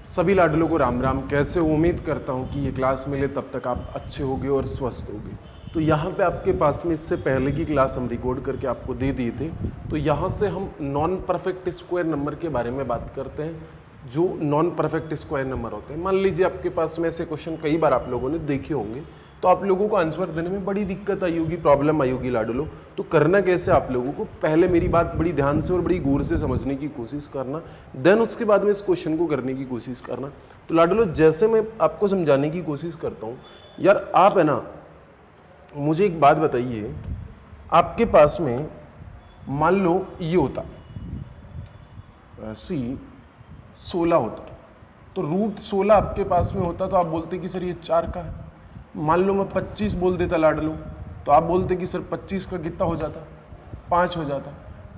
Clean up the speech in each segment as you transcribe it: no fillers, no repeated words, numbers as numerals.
सभी लाडलों को राम राम। कैसे हो? उम्मीद करता हूँ कि ये क्लास मिले तब तक आप अच्छे होगे और स्वस्थ होगे। तो यहाँ पे आपके पास में इससे पहले की क्लास हम रिकॉर्ड करके आपको दे दिए थे। तो यहाँ से हम नॉन परफेक्ट स्क्वायर नंबर के बारे में बात करते हैं, जो नॉन परफेक्ट स्क्वायर नंबर होते हैं। मान लीजिए आपके पास में ऐसे क्वेश्चन कई बार आप लोगों ने देखे होंगे, तो आप लोगों को आंसर देने में बड़ी दिक्कत आई होगी, प्रॉब्लम आई होगी लाडलो। तो करना कैसे आप लोगों को, पहले मेरी बात बड़ी ध्यान से और बड़ी गौर से समझने की कोशिश करना, देन उसके बाद में इस क्वेश्चन को करने की कोशिश करना। तो लाडलो जैसे मैं आपको समझाने की कोशिश करता हूँ यार, आप है ना, मुझे एक बात बताइए, आपके पास में मान लो ये होता सी 16 होता, तो रूट 16 आपके पास में होता, तो आप बोलते कि सर ये 4 का है। मान लो मैं 25 बोल देता लाडलो, तो आप बोलते कि सर 25 का कितना हो जाता, 5 हो जाता।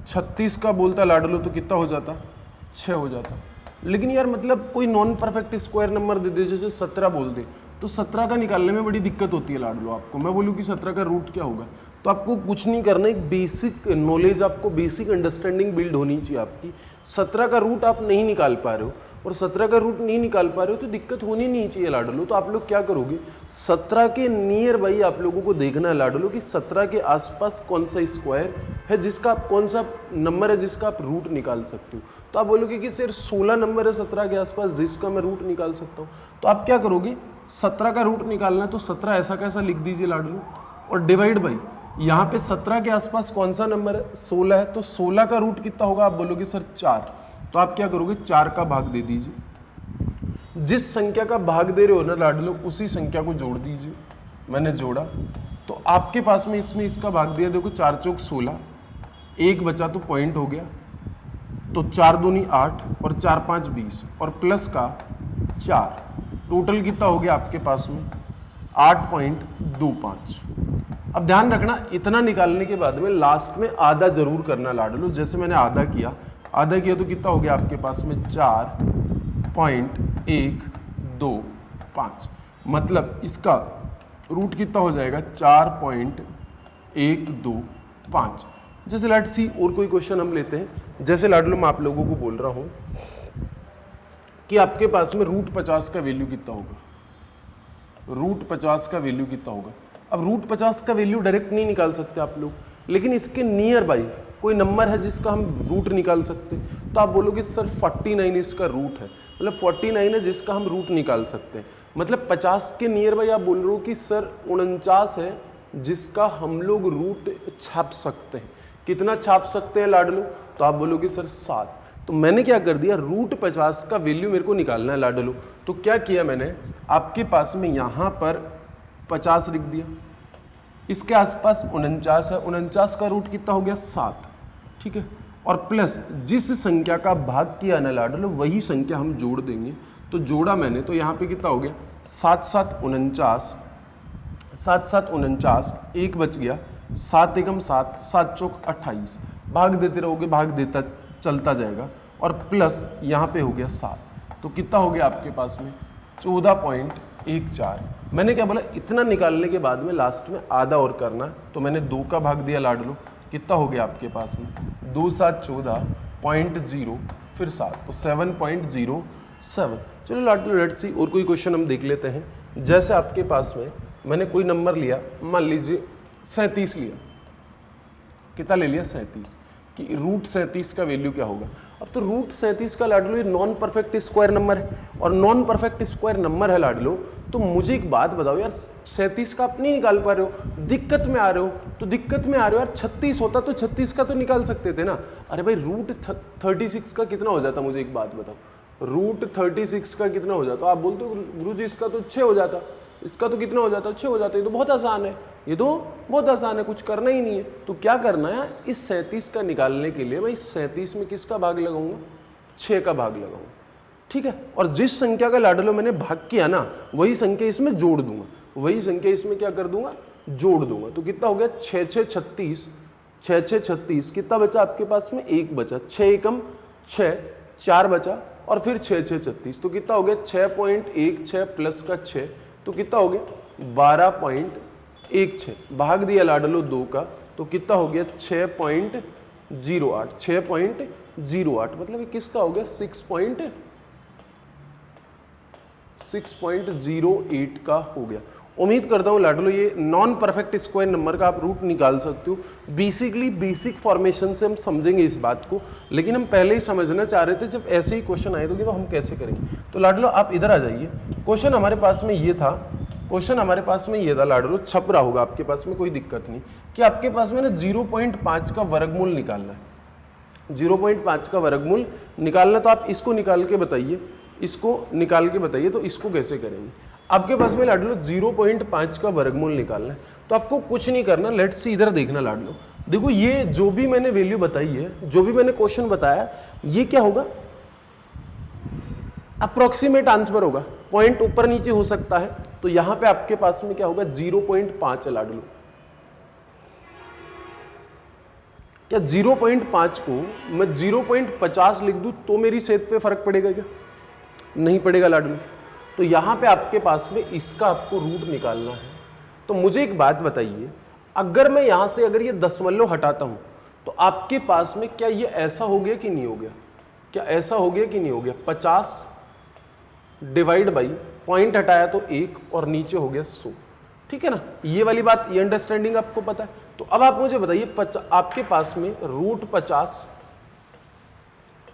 36 का बोलता लाडलो तो कितना हो जाता, 6 हो जाता। लेकिन यार मतलब कोई नॉन परफेक्ट स्क्वायर नंबर दे दे, जैसे 17 बोल दे, तो 17 का निकालने में बड़ी दिक्कत होती है लाडलो आपको। मैं बोलूँ कि 17 का रूट क्या होगा, तो आपको कुछ नहीं करना, एक बेसिक नॉलेज, आपको बेसिक अंडरस्टैंडिंग बिल्ड होनी चाहिए आपकी। 17 का रूट आप नहीं निकाल पा रहे हो, और 17 का रूट नहीं निकाल पा रहे हो तो दिक्कत होनी नहीं चाहिए लाडलो। तो आप लोग क्या करोगे, 17 के नियर बाई आप लोगों को देखना है लाडलो कि 17 के आसपास कौन सा स्क्वायर है जिसका आप, कौन सा नंबर है जिसका आप रूट निकाल सकते हो। तो आप बोलोगे कि सर 16 नंबर है 17 के आसपास जिसका मैं रूट निकाल सकता हूँ। तो आप क्या करोगे, 17 का रूट निकालना है तो 17 ऐसा कैसा लिख दीजिए लाडलो, और डिवाइड बाई यहाँ पे 17 के आसपास कौन सा नंबर है, 16 है, तो 16 का रूट कितना होगा, आप बोलोगे सर 4। तो आप क्या करोगे, 4 का भाग दे दीजिए। जिस संख्या का भाग दे रहे हो ना लाडलो, उसी संख्या को जोड़ दीजिए। मैंने जोड़ा तो आपके पास में इसमें इसका भाग दिया, देखो 4 चौक 16, एक बचा तो पॉइंट हो गया, तो 4 दूनी 8 और 4 5 20 और प्लस का 4, टोटल कितना हो गया आपके पास में 8.25। अब ध्यान रखना, इतना निकालने के बाद में लास्ट में आधा जरूर करना लाडलो। जैसे मैंने आधा किया तो कितना हो गया आपके पास में 4.125, मतलब इसका रूट कितना हो जाएगा 4.125। जैसे लेट्स सी और कोई क्वेश्चन हम लेते हैं। जैसे लाडलो मैं आप लोगों को बोल रहा हूं कि आपके पास में रूट 50 का वैल्यू कितना होगा, रूट 50 का वैल्यू कितना होगा। अब रूट 50 का वैल्यू डायरेक्ट नहीं निकाल सकते आप लोग, लेकिन इसके नियर बाई कोई नंबर है जिसका हम रूट निकाल सकते हैं। तो आप बोलोगे सर 49 इसका रूट है, मतलब 49 है जिसका हम रूट निकाल सकते हैं। मतलब 50 के नियर बाई आप बोल रहे हो कि सर 49 है जिसका हम लोग रूट छाप सकते हैं। कितना छाप सकते हैं लाडलो, तो आप बोलोगे सर 7। तो मैंने क्या कर दिया, रूट 50 का वैल्यू मेरे को निकालना है लाडलो। तो क्या किया मैंने, आपके पास में यहाँ पर 50 लिख दिया, इसके आसपास 49 है, 49 का रूट कितना हो गया 7, ठीक है। और प्लस जिस संख्या का भाग किया ना लाडलो, वही संख्या हम जोड़ देंगे। तो जोड़ा मैंने, तो यहाँ पे कितना हो गया 7 7 49, 7 7 49, एक बच गया, 7 एकम 7, 7 चौक 28, भाग देते रहोगे, भाग देता चलता जाएगा, और प्लस यहाँ पे हो गया 7, तो कितना हो गया आपके पास में 14.14। मैंने क्या बोला, इतना निकालने के बाद में लास्ट में आधा और करना, तो मैंने 2 का भाग दिया लाडलो, कितना हो गया आपके पास में 2 7 14.0 फिर 7, तो 7.07। चलो लाडलो लेट्स सी और कोई क्वेश्चन हम देख लेते हैं। जैसे आपके पास में मैंने कोई नंबर लिया, मान लीजिए 37 लिया, कितना ले लिया 37, कि रूट 37 का वैल्यू क्या होगा। अब तो रूट 37 का लाडलो ये नॉन परफेक्ट स्क्वायर नंबर है, और नॉन परफेक्ट स्क्वायर नंबर है लाडलो। तो मुझे एक बात बताओ यार, 37 का आप नहीं निकाल पा रहे हो, दिक्कत में आ रहे हो, तो दिक्कत में आ रहे हो यार, 36 होता तो 36 का तो निकाल सकते थे ना। अरे भाई रूट 36 का कितना हो जाता, मुझे एक बात बताओ, रूट 36 का कितना हो जाता। आप बोलते हो गुरु जी इसका तो 6 हो जाता, इसका तो कितना हो जाता, 6 हो जाता। ये तो बहुत आसान है, ये तो बहुत आसान है, कुछ करना ही नहीं है। तो क्या करना है, इस 37 का निकालने के लिए मैं इस 37 में किसका भाग लगाऊंगा, 6 का भाग लगाऊंगा, ठीक है। और जिस संख्या का लाडलो मैंने भाग किया ना, वही संख्या इसमें जोड़ दूंगा, वही संख्या इसमें क्या कर दूंगा, जोड़ दूंगा। तो कितना हो गया 6 6 36, 6 6 36, कितना बचा आपके पास में, 1 बचा, 6 एकम 6, 4 बचा, और फिर 6 6 36, तो कितना हो गया 6.16 प्लस का 6, तो कितना हो गया 12.16। भाग दिया लाडलो 2 का, तो कितना हो गया 6.08, 6.08, मतलब ये किसका हो गया 6.08 का हो गया। उम्मीद करता हूँ लाडलो ये नॉन परफेक्ट स्क्वायर नंबर का आप रूट निकाल सकते हो। बेसिकली बेसिक फॉर्मेशन से हम समझेंगे इस बात को, लेकिन हम पहले ही समझना चाह रहे थे जब ऐसे ही क्वेश्चन आए तो हम कैसे करेंगे। तो लाडलो आप इधर आ जाइए। क्वेश्चन हमारे पास में ये था, लाडलो छप रहा होगा आपके पास में, कोई दिक्कत नहीं, कि आपके पास में ना 0.5 का वर्गमूल निकालना है। 0.5 का वर्गमूल निकालना, तो आप इसको निकाल के बताइए, तो इसको कैसे करेंगे। आपके पास में लाडलो 0.5 का वर्गमूल निकालना है, तो आपको कुछ नहीं करना, लेट्स सी इधर देखना लाडलो। देखो ये जो भी मैंने वैल्यू बताई है, जो भी मैंने क्वेश्चन बताया, ये क्या होगा, अप्रोक्सीमेट आंसर होगा, पॉइंट ऊपर नीचे हो सकता है। तो यहां पे आपके पास में क्या होगा, 0.5 है लाडलो। क्या 0.5 को मैं 0.50 लिख दूं तो मेरी सेहत पे फर्क पड़ेगा क्या? नहीं पड़ेगा लाडलो। तो यहां पे आपके पास में इसका आपको रूट निकालना है। तो मुझे एक बात बताइए, अगर मैं यहां से अगर ये दशमलव हटाता हूं तो आपके पास में क्या ये ऐसा हो गया कि नहीं हो गया? 50 डिवाइड बाई पॉइंट हटाया तो 1 और नीचे हो गया 100, ठीक है ना। ये वाली बात, ये अंडरस्टैंडिंग आपको पता है। तो अब आप मुझे बताइए, आपके पास में √50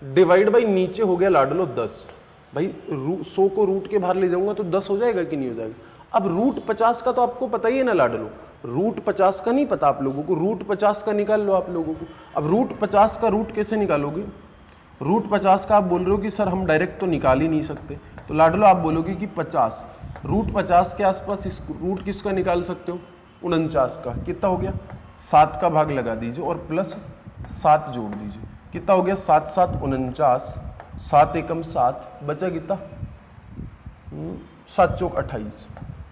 डिवाइड बाई नीचे हो गया लाडलो 10। भाई 100 को रूट के बाहर ले जाऊंगा तो 10 हो जाएगा कि नहीं हो जाएगा? अब √50 का तो आपको पता ही है ना लाडलो, √50 का नहीं पता आप लोगों को, √50 का निकाल लो आप लोगों को। अब √50 का रूट कैसे निकालोगे? √50 का आप बोल रहे हो कि सर हम डायरेक्ट तो निकाल ही नहीं सकते, तो लाडलो आप बोलोगे कि 50, √50 के आसपास इस रूट किसका निकाल सकते हो? 49 का। कितना हो गया? 7 का भाग लगा दीजिए और प्लस 7 जोड़ दीजिए। कितना हो गया? 7 7 49, 7 एकम 7, बचा कितना? 7 चौक 28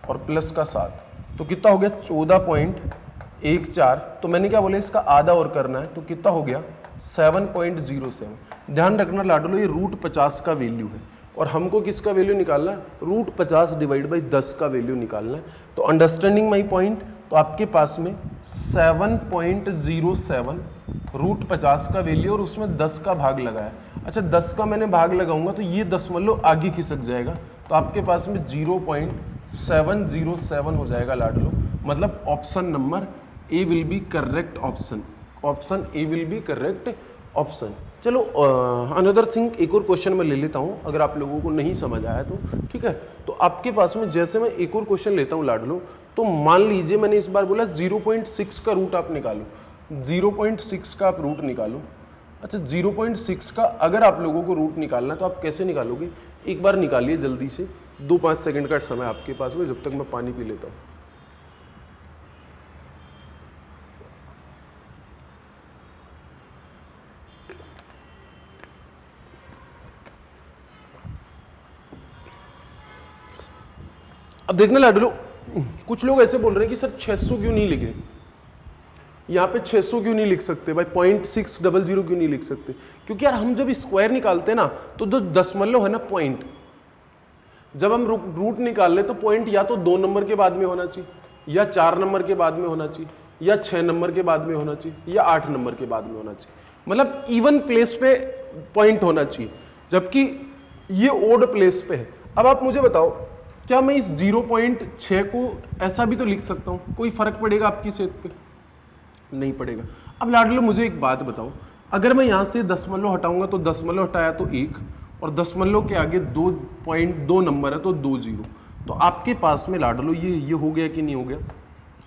और प्लस का 7, तो कितना हो गया? 14.14। तो मैंने क्या बोला, इसका आधा और करना है, तो कितना हो गया? 7.07। ध्यान रखना लाडलो, ये √50 का वैल्यू है और हमको किसका वैल्यू निकालना है? √50 डिवाइड बाई 10 का वैल्यू निकालना है। तो अंडरस्टैंडिंग माई पॉइंट, तो आपके पास में 7.07 √50 का वैल्यू और उसमें 10 का भाग लगाया। अच्छा 10 का मैंने भाग लगाऊंगा तो ये दशमलव आगे खिसक जाएगा, तो आपके पास में 0.707 हो जाएगा लाडलो। मतलब option number A will be correct option, option A will be correct option. चलो अनदर थिंग, एक और क्वेश्चन मैं ले लेता हूँ, अगर आप लोगों को नहीं समझ आया तो ठीक है। तो आपके पास में जैसे मैं एक और क्वेश्चन लेता हूँ लाडलो, तो मान लीजिए मैंने इस बार बोला 0.6 का रूट आप निकालो, 0.6 का आप रूट निकालो। अच्छा 0.6 का अगर आप लोगों को रूट निकालना तो आप कैसे निकालोगे? एक बार निकालिए जल्दी से, 2-5 सेकंड का समय आपके पास में, जब तक मैं पानी पी लेता हूँ। अब देखना लाडलो, कुछ लोग ऐसे बोल रहे हैं कि सर 600 क्यों नहीं लिखे, यहाँ पे 600 क्यों नहीं लिख सकते भाई, 0.600 क्यों नहीं लिख सकते? क्योंकि यार हम जब स्क्वायर निकालते हैं ना, तो जो दशमलव है ना पॉइंट, जब हम रूट निकाल ले तो पॉइंट या तो 2 नंबर के बाद में होना चाहिए, या 4 नंबर के बाद में होना चाहिए, या 6 नंबर के बाद में होना चाहिए, या 8 नंबर के बाद में होना चाहिए। मतलब इवन प्लेस पे पॉइंट होना चाहिए, जबकि ये ओड प्लेस पे है। अब आप मुझे बताओ, क्या मैं इस 0.6 को ऐसा भी तो लिख सकता हूँ? कोई फर्क पड़ेगा आपकी सेहत पे? नहीं पड़ेगा। अब लाडलो मुझे एक बात बताओ, अगर मैं यहाँ से दशमलव हटाऊंगा तो दशमलव हटाया तो 1, और दशमलव के आगे 2.2 नंबर है तो 2 0, तो आपके पास में लाडलो ये हो गया कि नहीं हो गया?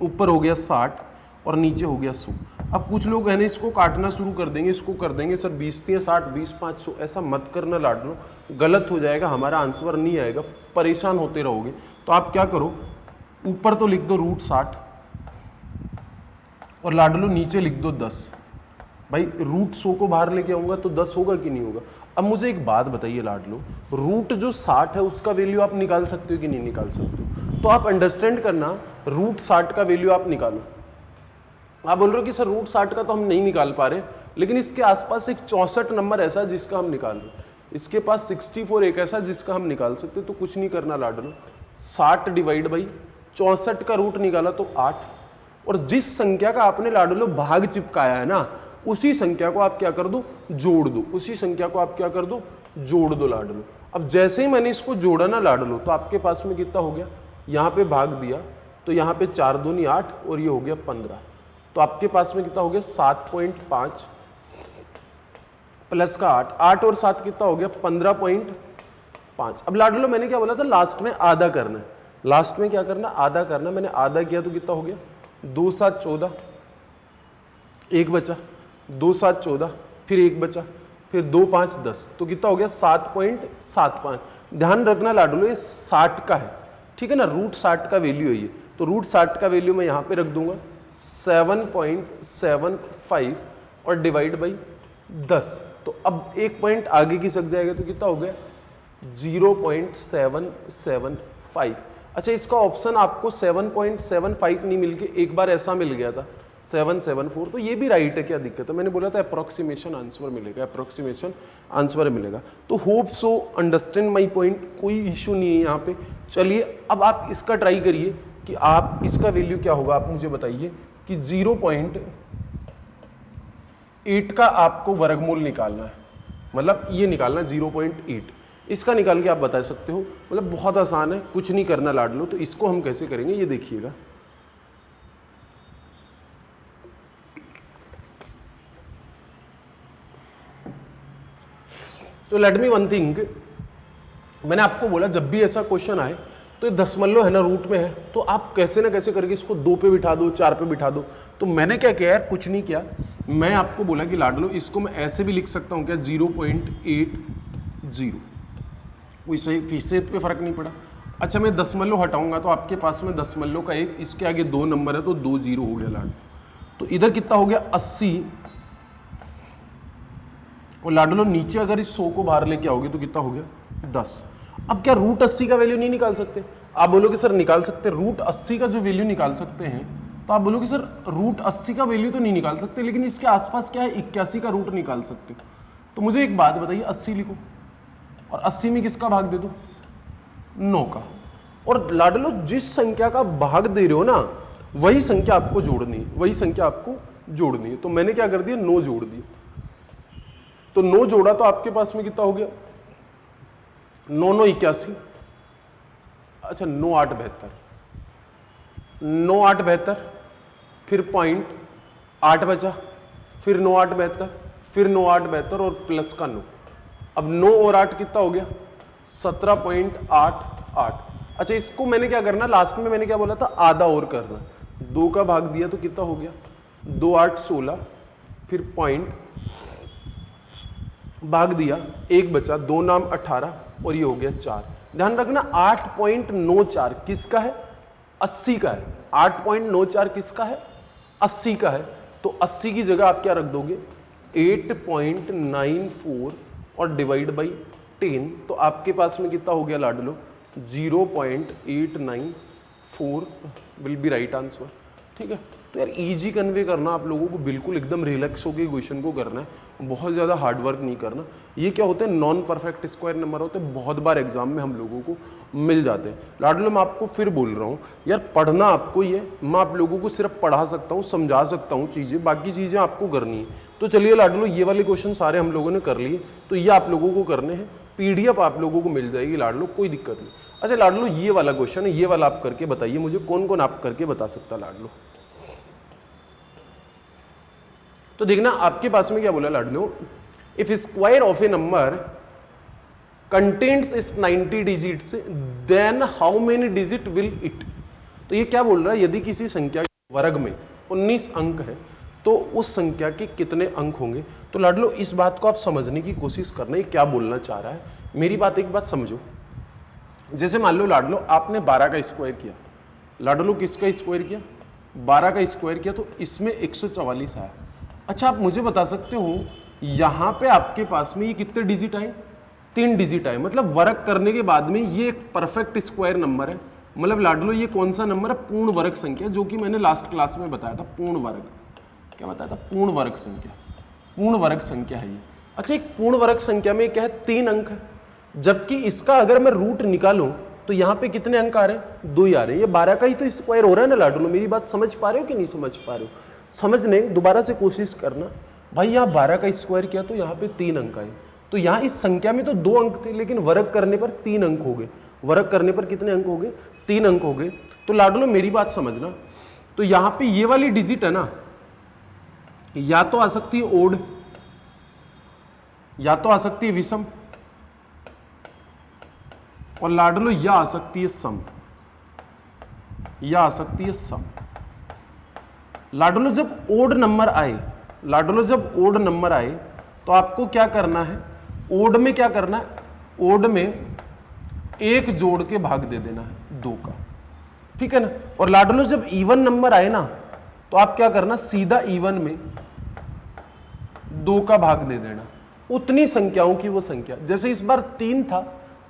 ऊपर हो गया 60 और नीचे हो गया 100। अब कुछ लोग है ना इसको काटना शुरू कर देंगे, इसको कर देंगे सर 20 3 60 20 5 100। ऐसा मत करना लाडलो, गलत हो जाएगा, हमारा आंसर नहीं आएगा, परेशान होते रहोगे। तो आप क्या करो, ऊपर तो लिख दो √60 और लाडलो नीचे लिख दो 10। भाई √100 को बाहर लेके आऊंगा तो 10 होगा कि नहीं होगा? अब मुझे एक बात बताइए लाडलो, रूट जो 60 है उसका वैल्यू आप निकाल सकते हो कि नहीं निकाल सकते हो? तो आप अंडरस्टैंड करना, √60 का वैल्यू आप निकालो। आप बोल रहे हो कि सर √60 का तो हम नहीं निकाल पा रहे, लेकिन इसके आसपास एक 64 नंबर ऐसा है जिसका हम निकाल रहे, इसके पास 64 एक ऐसा जिसका हम निकाल सकते। तो कुछ नहीं करना लाडलो, 60 डिवाइड बाई 64 का रूट निकाला तो 8, और जिस संख्या का आपने लाडलो भाग चिपकाया है ना, उसी संख्या को आप क्या कर दो, जोड़ दो, उसी संख्या को आप क्या कर दो, जोड़ दो लाडलो। अब जैसे ही मैंने इसको जोड़ा ना लाडलो, तो आपके पास में कितना हो गया, यहाँ पे भाग दिया तो यहाँ पे 4 दूनी 8 और ये हो गया 15, तो आपके पास में कितना हो गया 7.5 प्लस का 8 और 7 कितना हो गया 15.5। अब लाडलो मैंने क्या बोला था, लास्ट में आधा करना है, लास्ट में क्या करना, आधा करना। मैंने आधा किया तो कितना हो गया 2 7 14, एक बचा, 2 7 14, फिर एक बचा, फिर 2 5 10, तो कितना हो गया 7.75। ध्यान रखना लाडलो ये 60 का है, ठीक है ना, रूट 60 का वैल्यू है ये, तो रूट 60 का वैल्यू मैं यहाँ पे रख दूंगा 7.75 और डिवाइड बाई 10, तो अब एक पॉइंट आगे की सक जाएगा, तो कितना हो गया 0.775। अच्छा, इसका ऑप्शन आपको 7.75 नहीं मिलके एक बार ऐसा मिल गया था 774, तो ये भी राइट है, क्या दिक्कत है, मैंने बोला था अप्रोक्सीमेशन आंसर मिलेगा, अप्रोक्सीमेशन आंसर मिलेगा। तो hope so understand my point, कोई इशू नहीं है यहाँ पे। चलिए अब आप इसका ट्राई करिए कि आप इसका वैल्यू क्या होगा, आप मुझे बताइए कि 0.8 का आपको वर्गमूल निकालना है, मतलब ये निकालना 0.8, इसका निकाल के आप बता सकते हो, मतलब बहुत आसान है, कुछ नहीं करना लाडलो। तो इसको हम कैसे करेंगे ये देखिएगा, तो लेट मी वन थिंग, मैंने आपको बोला जब भी ऐसा क्वेश्चन आए तो 10 है ना, रूट में है, तो आप कैसे ना कैसे करके इसको 2 पे बिठा दो, 4 पे बिठा दो। तो मैंने क्या किया यार, कुछ नहीं किया, मैं आपको बोला कि लाडलो इसको मैं ऐसे भी लिख सकता हूँ क्या 0.80, कोई सही फीसद पे फर्क नहीं पड़ा। अच्छा, मैं 10 हटाऊंगा तो आपके पास में 10 का एक, इसके आगे 2 नंबर है तो 2 0 हो गया लाडलो, तो इधर कितना हो गया 80, और लाडलो नीचे अगर इस 100 को बाहर लेके आओगे तो कितना हो गया 10। अब क्या रूट 80 का वैल्यू नहीं निकाल सकते? आप बोलोगे सर निकाल सकते, रूट 80 का जो वैल्यू निकाल सकते हैं, तो आप बोलोगे सर रूट 80 का वैल्यू तो नहीं निकाल सकते, लेकिन इसके आसपास क्या है 81 का रूट निकाल सकते हो। तो मुझे एक बात बताइए, 80 लिखो और 80 में किसका भाग दे दो 9 का, और लाडलो जिस संख्या का भाग दे रहे हो ना वही संख्या आपको जोड़नी है, वही संख्या आपको जोड़नी है। तो मैंने क्या कर दिया 9 जोड़ दिया, तो 9 जोड़ा तो आपके पास में कितना हो गया 9 9 81, अच्छा 9 8 72, 9 8 72, फिर 0.8 बचा, फिर 9 8 72, फिर 9 8 72 और प्लस का 9, अब 9 और 8 कितना हो गया 17.88। अच्छा, इसको मैंने क्या करना, लास्ट में मैंने क्या बोला था आधा और करना, 2 का भाग दिया तो कितना हो गया 2 8 16, फिर पॉइंट भाग दिया, एक बचा, 2 नाम 18 और ये हो गया 4। ध्यान रखना 8.94 किसका है 80 का है, 8.94 किसका है 80 का है, तो 80 की जगह आप क्या रख दोगे 8.94 और डिवाइड बाई 10, तो आपके पास में कितना हो गया लाडलो 0.894 विल बी राइट आंसर। ठीक है, तो यार इजी कन्वे करना आप लोगों को, बिल्कुल एकदम रिलैक्स होकर क्वेश्चन को करना है, बहुत ज़्यादा हार्ड वर्क नहीं करना। ये क्या होते हैं नॉन परफेक्ट स्क्वायर नंबर होते हैं, बहुत बार एग्जाम में हम लोगों को मिल जाते हैं। लाडलो मैं आपको फिर बोल रहा हूँ यार, पढ़ना आपको ही है, मैं आप लोगों को सिर्फ पढ़ा सकता हूँ, समझा सकता हूँ चीज़ें, बाकी चीज़ें आपको करनी है। तो चलिए लाडलो ये वाले क्वेश्चन सारे हम लोगों ने कर लिए, तो ये आप लोगों को करने हैं, PDF आप लोगों को मिल जाएगी लाडलो, कोई दिक्कत नहीं। अच्छा लाडलो ये वाला क्वेश्चन है, ये वाला आप करके बताइए मुझे, कौन कौन आप करके बता सकता लाडलो। तो देखना आपके पास में क्या बोला लाडलो, if square of a number contains is 90 digits then how many digit will it. तो ये क्या बोल रहा है, यदि किसी संख्या के वर्ग में 19 अंक है तो उस संख्या के कितने अंक होंगे। तो लाडलो इस बात को आप समझने की कोशिश करना, ये क्या बोलना चाह रहा है। मेरी बात एक बात समझो, जैसे मान लो लाडलो आपने 12 का स्क्वायर किया, लाडलो किसका स्क्वायर किया 12 का स्क्वायर किया, तो इसमें 144 आया। अच्छा आप मुझे बता सकते हो यहाँ पे आपके पास में ये कितने डिजिट आए 3 डिजिट आए, मतलब वर्ग करने के बाद में ये एक परफेक्ट स्क्वायर नंबर है। मतलब लाडलो ये कौन सा नंबर है, पूर्ण वर्ग संख्या, जो कि मैंने लास्ट क्लास में बताया था, पूर्ण वर्ग, क्या बताया था, पूर्ण वर्ग संख्या, पूर्ण वर्ग संख्या है ये। अच्छा एक पूर्ण वर्ग संख्या में क्या है 3 अंक है, जबकि इसका अगर मैं रूट निकालूं तो यहाँ पे कितने अंक आ रहे हैं 2 ही आ रहे हैं, ये 12 का ही तो स्क्वायर हो रहा है ना लाडलो। मेरी बात समझ पा रहे हो कि नहीं समझ पा रहे हो, समझने दोबारा से कोशिश करना भाई। यहाँ 12 का स्क्वायर किया तो यहाँ पे 3 अंक आए, तो यहाँ इस संख्या में तो 2 अंक थे, लेकिन वर्ग करने पर 3 अंक हो गए। वर्ग करने पर कितने अंक हो गए? 3 अंक हो गए। तो लाडलो मेरी बात समझना, तो यहाँ पे ये वाली डिजिट है ना, या तो आ सकती है ओड, या तो आ सकती है विषम, और लाडलो या आ सकती है सम, या आ सकती है सम। लाडलो जब ओड नंबर आए, लाडलो जब ओड नंबर आए तो आपको क्या करना है? ओड में क्या करना है? ओड में 1 जोड़ के भाग दे देना है 2 का, ठीक है ना। और लाडलो जब इवन नंबर आए ना, तो आप क्या करना? सीधा इवन में 2 का भाग दे देना, उतनी संख्याओं की वो संख्या। जैसे इस बार 3 था,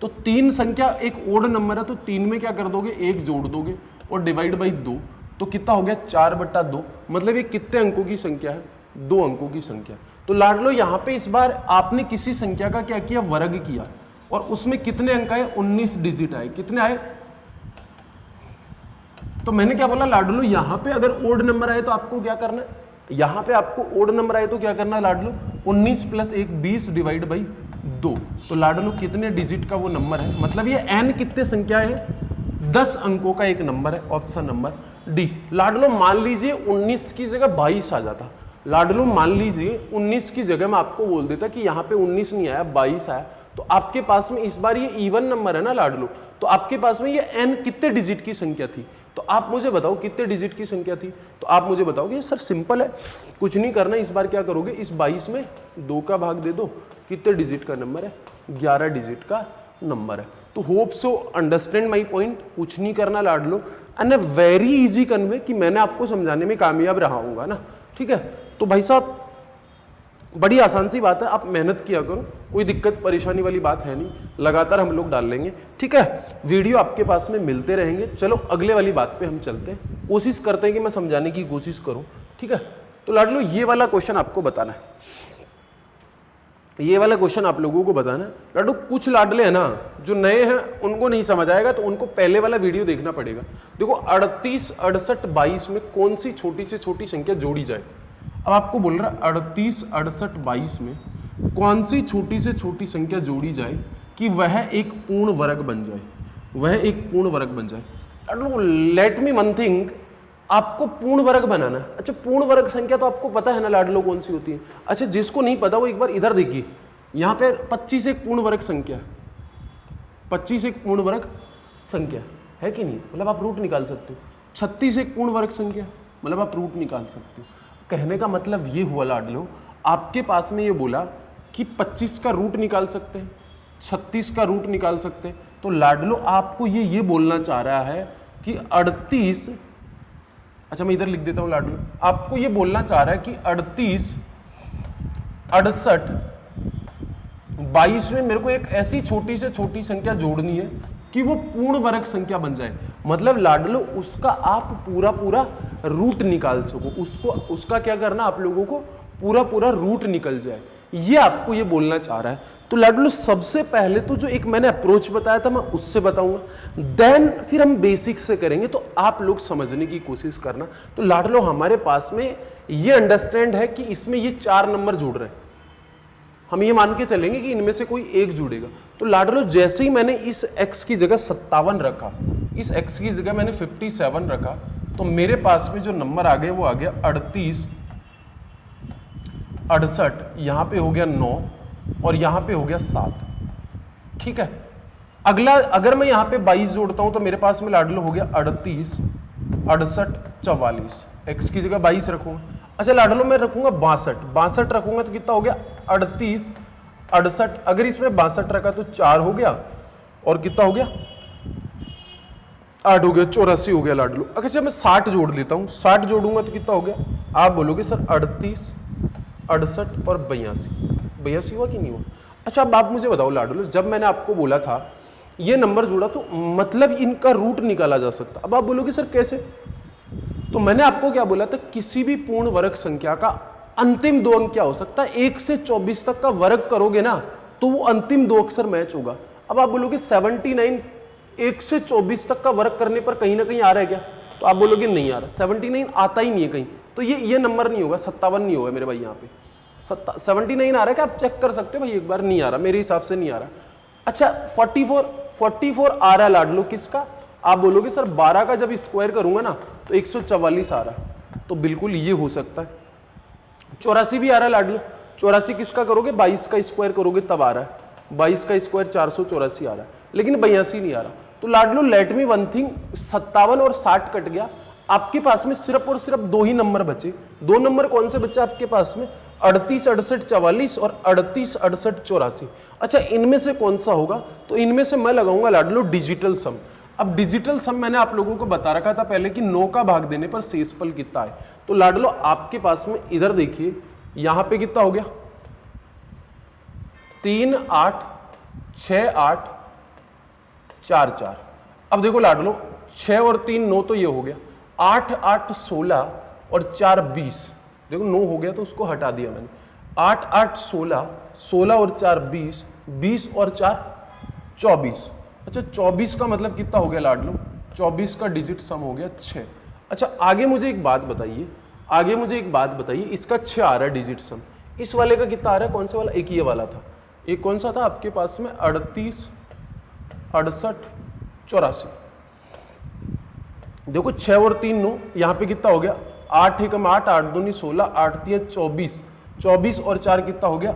तो 3 संख्या एक ओड नंबर है, तो 3 में क्या कर दोगे? 1 जोड़ दोगे और डिवाइड बाई 2, तो कितना हो गया? 4/2। मतलब ये कितने अंकों की संख्या है? 2 अंकों की संख्या। तो लाडलो यहाँ पे इस बार आपने किसी संख्या का क्या किया? वर्ग किया, और उसमें कितने अंक आए? 19 डिजिट आए। कितने आए? तो मैंने क्या बोला लाडलो, यहाँ पे अगर ओड नंबर आए तो आपको क्या करना है? यहाँ पे आपको ओड नंबर आए तो क्या करना है लाडलो? 19 + 1 20 डिवाइड बाई 2। तो लाडलो कितने डिजिट का वो नंबर है? मतलब ये n कितने संख्या है? 10 अंकों का एक नंबर है। Option number D. लाडलो मान लीजिए 19 की जगह 22 आ जाता। लाडलो मान लीजिए 19 की जगह मैं आपको बोल देता कि यहाँ पे 19 नहीं आया, 22 आया, तो आपके पास में इस बार ये इवन नंबर है ना लाडलो, तो आपके पास में ये n कितने डिजिट की संख्या थी? तो आप मुझे बताओ कितने डिजिट की संख्या थी? तो आप मुझे बताओगे सर सिंपल है, कुछ नहीं करना। इस बार क्या करोगे? इस 22 में 2 का भाग दे दो। कितने डिजिट का नंबर है? 11 डिजिट का नंबर है। तो hope so understand my point. कुछ नहीं करना लाडलो, and a very easy convey कि मैंने आपको समझाने में कामयाब रहा हूँगा ना, ठीक है। तो भाई साहब बड़ी आसान सी बात है, आप मेहनत किया करो, कोई दिक्कत परेशानी वाली बात है नहीं, लगातार हम लोग डाल लेंगे, ठीक है। वीडियो आपके पास में मिलते रहेंगे। चलो अगले वाली बात पे हम चलते हैं, कोशिश करते हैं कि मैं समझाने की कोशिश करूं, ठीक है। तो लाडलो ये वाला क्वेश्चन आपको बताना है, ये वाला क्वेश्चन आप लोगों को बताना है। लाडलो कुछ लाडले हैं ना जो नए हैं, उनको नहीं समझ आएगा, तो उनको पहले वाला वीडियो देखना पड़ेगा। देखो 38, 68, 22 में कौन सी छोटी से छोटी संख्या जोड़ी जाए? अब आपको बोल रहा है 38, 68, 22 में कौन सी छोटी से छोटी संख्या जोड़ी जाए कि वह एक पूर्ण वर्ग बन जाए, वह एक पूर्ण वर्ग बन जाए। लेट मी वन थिंग, आपको पूर्ण वर्ग बनाना है। अच्छा पूर्ण वर्ग संख्या तो आपको पता है ना लाडलो कौन सी होती है? अच्छा जिसको नहीं पता वो एक बार इधर देखिए, यहाँ पे 25 एक पूर्ण वर्ग संख्या, 25 एक पूर्ण वर्ग संख्या है कि नहीं? मतलब आप रूट निकाल सकते हो। 36 एक पूर्ण वर्ग संख्या, मतलब आप रूट निकाल सकते हो। कहने का मतलब ये हुआ लाडलो, आपके पास में ये बोला कि 25 का रूट निकाल सकते हैं, 36 का रूट निकाल सकते हैं। तो लाडलो आपको ये बोलना चाह रहा है कि 38, अच्छा मैं इधर लिख देता हूं लाडलो, आपको ये बोलना चाह रहा है कि 38, 68, 22 में मेरे को एक ऐसी छोटी से छोटी संख्या जोड़नी है कि वो पूर्ण वर्ग संख्या बन जाए। मतलब लाडलो उसका आप पूरा पूरा रूट निकाल सको, उसका क्या करना आप लोगों को पूरा पूरा रूट निकल जाए, ये आपको ये बोलना चाह रहा है। तो लाडलो सबसे पहले तो जो एक मैंने अप्रोच बताया था मैं उससे बताऊंगा, देन फिर हम बेसिक से करेंगे, तो आप लोग समझने की कोशिश करना। तो लाडलो हमारे पास में ये अंडरस्टैंड है कि इसमें ये 4 नंबर जुड़ रहे हैं, हम ये मान के चलेंगे कि इनमें से कोई एक जुड़ेगा। तो लाडलो जैसे ही मैंने इस x की जगह 57 रखा, इस x की जगह मैंने 57 रखा, तो मेरे पास में जो नंबर आ गए वो आ गया 38, 68, यहाँ पे हो गया 9 और यहाँ पे हो गया 7, ठीक है। अगला अगर मैं यहाँ पे 22 जोड़ता हूँ तो मेरे पास में लाडलो हो गया 38, 68, 44, x की जगह 22 रखूंगा। अच्छा लाडलो मैं रखूंगा 62 रखूंगा तो कितना हो गया 38, 68, अगर इसमें 62 रखा तो 4 हो गया और कितना हो गया 8 हो गया, 84 हो गया लाडलो। अच्छा मैं 60 जोड़ लेता हूँ, 60 जोड़ूंगा तो कितना हो गया? आप बोलोगे सर 38, 68 और 82 हुआ कि नहीं हुआ? अच्छा अब आप मुझे बताओ लाडलो, जब मैंने आपको बोला था ये नंबर जोड़ा तो मतलब इनका रूट निकाला जा सकता। अब आप बोलोगे सर कैसे? तो मैंने आपको क्या बोला था, किसी भी पूर्ण वर्ग संख्या का अंतिम 2 अंक क्या हो सकता है? 1 से 24 तक का वर्ग करोगे ना तो वो अंतिम 2 अक्षर मैच होगा। अब आप बोलोगे 79 1 से 24 तक का वर्ग करने पर कहीं ना कहीं आ रहा है क्या? तो आप बोलोगे नहीं आ रहा, 79 आता ही नहीं है कहीं, तो ये नंबर नहीं होगा, 57 नहीं होगा मेरे भाई यहाँ पे। 79 आ रहा है क्या? आप चेक कर सकते हो भाई एक बार। नहीं आ रहा, मेरे हिसाब से नहीं आ रहा। अच्छा 44 आ रहा है लाडलो किसका? आप बोलोगे सर 12 का जब स्क्वायर करूंगा ना तो 144 आ रहा है, तो बिल्कुल ये हो सकता है। 84 भी आ रहा है लाडलो। 84 किसका करोगे? 22 का स्क्वायर करोगे तब आ रहा है। 22 का स्क्वायर 484 आ रहा है, लेकिन 82 नहीं आ रहा। तो लाडलो लेट मी वन थिंग, 57 और 60 कट गया। आपके पास में सिर्फ और सिर्फ 2 ही नंबर बचे। 2 नंबर कौन से बचे आपके पास में? 38 68 44 और 38 68 84। अच्छा इनमें से कौन सा होगा? तो इनमें से मैं लगाऊंगा लाडलो डिजिटल सम। अब डिजिटल सम मैंने आप लोगों को बता रखा था पहले कि 9 का भाग देने पर शेषफल कितना है। तो लाडलो आपके पास में इधर देखिए, यहां पे कितना हो गया? 3 8 6 8 4 4। अब देखो लाडलो 6 और 3 9 तो ये हो गया। 8 8 16 और 4 20। देखो 9 हो गया तो उसको हटा दिया मैंने। 8 8 16, 16 और 4 20, 20 और 4 24। अच्छा 24 का मतलब कितना हो गया लाडलो? 24 का डिजिट सम हो गया 6। अच्छा आगे मुझे एक बात बताइए, इसका 6 आ रहा है डिजिट सम, इस वाले का कितना आ रहा है? कौन सा वाला? एक ये वाला था। एक कौन सा था आपके पास में? 38 68 84। देखो 6 और 3 9, यहां पे कितना हो गया? 8 एकम 8, 8 दूनी 16, 8 3 24, 24 और 4 कितना हो गया?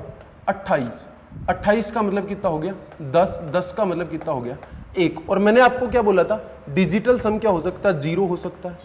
28। 28 का मतलब कितना हो गया? 10। 10 का मतलब कितना हो गया? 1। और मैंने आपको क्या बोला था? डिजिटल सम क्या हो सकता है? 0 हो सकता है,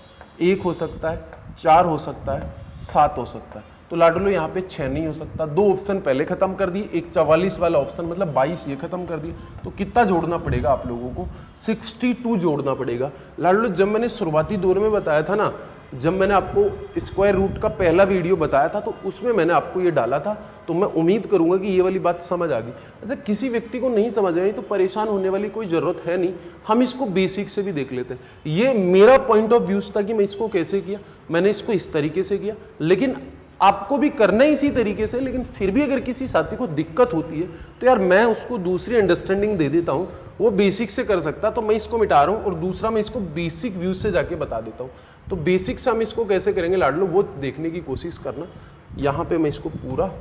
1 हो सकता है, 4 हो सकता है, 7 हो सकता है। तो लाडलो यहाँ पे 6 नहीं हो सकता। 2 ऑप्शन पहले खत्म कर दिए, एक 44 वाला ऑप्शन मतलब 22 ये खत्म कर दिए। तो कितना जोड़ना पड़ेगा आप लोगों को? 62 जोड़ना पड़ेगा। लाडलो जब मैंने शुरुआती दौर में बताया था ना, जब मैंने आपको स्क्वायर रूट का पहला वीडियो बताया था, तो उसमें मैंने आपको ये डाला था। तो मैं उम्मीद करूंगा कि ये वाली बात समझ आ गई। अच्छा किसी व्यक्ति को नहीं समझ आई तो परेशान होने वाली कोई ज़रूरत है नहीं, हम इसको बेसिक से भी देख लेते हैं। ये मेरा पॉइंट ऑफ व्यू था कि मैं इसको कैसे किया, मैंने इसको इस तरीके से किया, लेकिन आपको भी करना है इसी तरीके से। लेकिन फिर भी अगर किसी साथी को दिक्कत होती है तो यार मैं उसको दूसरी अंडरस्टैंडिंग दे देता हूँ, वो बेसिक से कर सकता, तो मैं इसको मिटा रहा हूँ और दूसरा मैं इसको बेसिक व्यू से जाके बता देता हूँ। तो बेसिक से हम इसको कैसे करेंगे लाडलो, वो देखने की कोशिश करना। यहाँ पे मैं इसको पूरा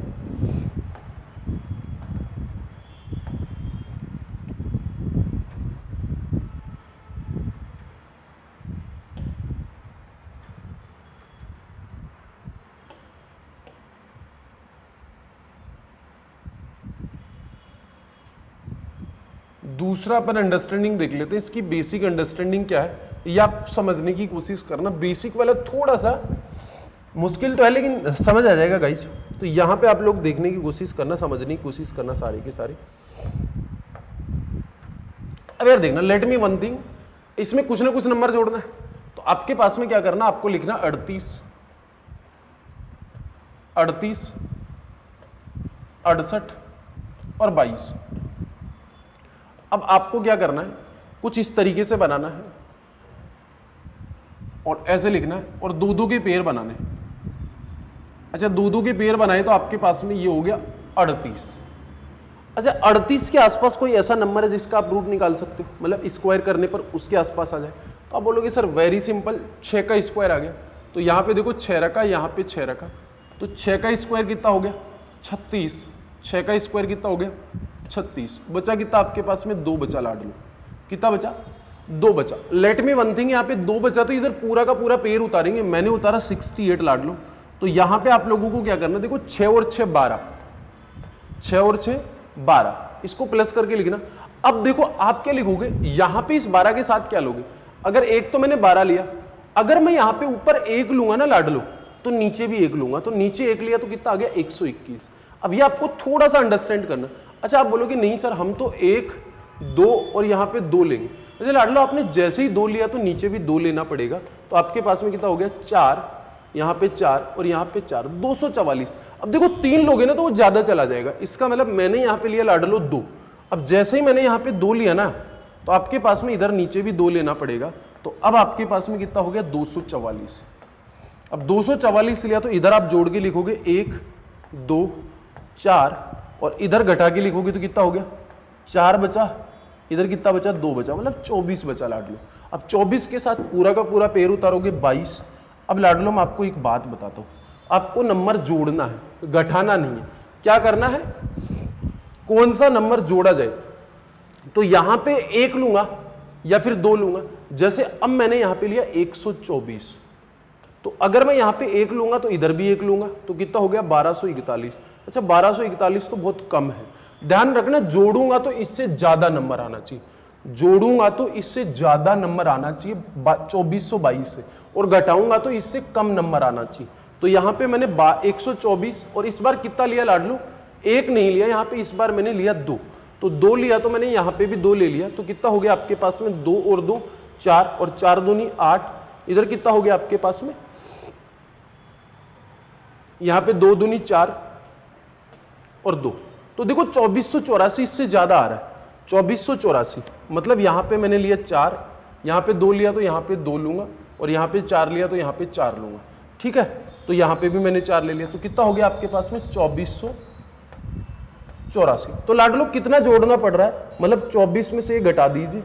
दूसरा अपन अंडरस्टैंडिंग देख लेते हैं। इसकी बेसिक अंडरस्टैंडिंग क्या है ये आप समझने की कोशिश करना। बेसिक वाला थोड़ा सा मुश्किल तो है लेकिन समझ आ जाएगा गाइस। तो यहाँ पे आप लोग देखने की कोशिश करना, समझने की कोशिश करना सारे के सारे। अब यार देखना, लेट मी वन थिंग, इसमें कुछ ना कुछ नंबर जोड़ना है। तो आपके पास में क्या करना, आपको लिखना 38 68 68 और 22। अब आपको क्या करना है, कुछ इस तरीके से बनाना है और ऐसे लिखना है और 2-2 के पेयर बनाने। अच्छा 2-2 के पेयर बनाए तो आपके पास में ये हो गया 38। अच्छा 38 के आसपास कोई ऐसा नंबर है जिसका आप रूट निकाल सकते हो, मतलब स्क्वायर करने पर उसके आसपास आ जाए। तो आप बोलोगे सर वेरी सिंपल, 6 का स्क्वायर आ गया। तो यहाँ पे देखो 6 रखा, यहाँ पे 6 रखा, तो 6 का स्क्वायर कितना हो गया? 36। 6 का स्क्वायर कितना हो गया? 36। बचा कितना आपके पास में? 2 बचा लाडलो। कितना बचा? 2 बचा। लेट मी वन थिंग, यहाँ पे 2 बचा तो इधर पूरा का पूरा पेयर उतारेंगे। मैंने उतारा 68 लाडलो। तो यहाँ पे आप लोगों को क्या करना, देखो 6 और 6 12, 6 और 6 12, इसको प्लस करके लिखना। अब देखो आप क्या लिखोगे, यहाँ पे इस 12 के साथ क्या लोगे? अगर एक तो मैंने 12 लिया, अगर मैं यहाँ पे ऊपर 1 लूंगा ना लाडलो, तो नीचे भी 1 लूंगा। तो नीचे 1 लिया तो कितना आ गया? 121। अब ये आपको थोड़ा सा अंडरस्टैंड करना। अच्छा आप बोलोगे नहीं सर हम तो 1 2 और यहाँ पे 2 लेंगे। अच्छा लाडलो आपने जैसे ही 2 लिया तो नीचे भी 2 लेना पड़ेगा। तो आपके पास में कितना हो गया? 4, यहाँ पे 4 और यहाँ पे 4, 244। अब देखो 3 लोगे ना तो वो ज्यादा चला जाएगा। इसका मतलब मैंने यहाँ पे लिया लाडलो 2। अब जैसे ही मैंने यहाँ पे 2 लिया ना तो आपके पास में इधर नीचे भी 2 लेना पड़ेगा। तो अब आपके पास में कितना हो गया? 244। अब 244 लिया तो इधर आप जोड़ के लिखोगे 1 2 4 और इधर घटा के लिखोगे तो कितना हो गया? 4 बचा, इधर कितना बचा? 2 बचा, मतलब 24 बचा लाडलो। अब 24 के साथ पूरा का पूरा पेयर उतारोगे 22। अब लाडलो मैं आपको एक बात बताता हूँ, आपको नंबर जोड़ना है, घटाना नहीं है। क्या करना है, कौन सा नंबर जोड़ा जाए, तो यहां पे 1 लूंगा या फिर 2 लूंगा। जैसे अब मैंने यहां पे लिया 124, तो अगर मैं यहां पे 1 लूंगा तो इधर भी 1 लूंगा, तो कितना हो गया 1241। अच्छा 1241 तो बहुत कम है, ध्यान रखना जोड़ूंगा तो इससे ज्यादा नंबर आना चाहिए, जोड़ूंगा तो इससे ज्यादा नंबर आना चाहिए 2422 से, और घटाऊंगा तो इससे कम नंबर आना चाहिए। तो यहां पे मैंने 124 और इस बार कितना लिया लाडलू, 1 नहीं लिया, यहां पे इस बार मैंने लिया 2, तो 2 लिया तो मैंने यहां पे भी 2 ले लिया, तो कितना हो गया आपके पास में 2 और 2 4 और 4 दूनी 8, इधर कितना हो गया आपके पास में, यहां पे 2 दूनी 4 और 2, तो देखो 2484 इससे ज्यादा आ रहा है, 2484 मतलब यहां पे मैंने लिया 4, यहां पे 2 लिया तो यहां पे 2 लूंगा, और यहां पे 4 लिया तो यहां पे 4 लूंगा, ठीक है। तो यहां पे भी मैंने 4 ले लिया, तो कितना हो गया आपके पास में 2484। तो लाडलो कितना जोड़ना पड़ रहा है, मतलब 24 में से घटा दीजिए,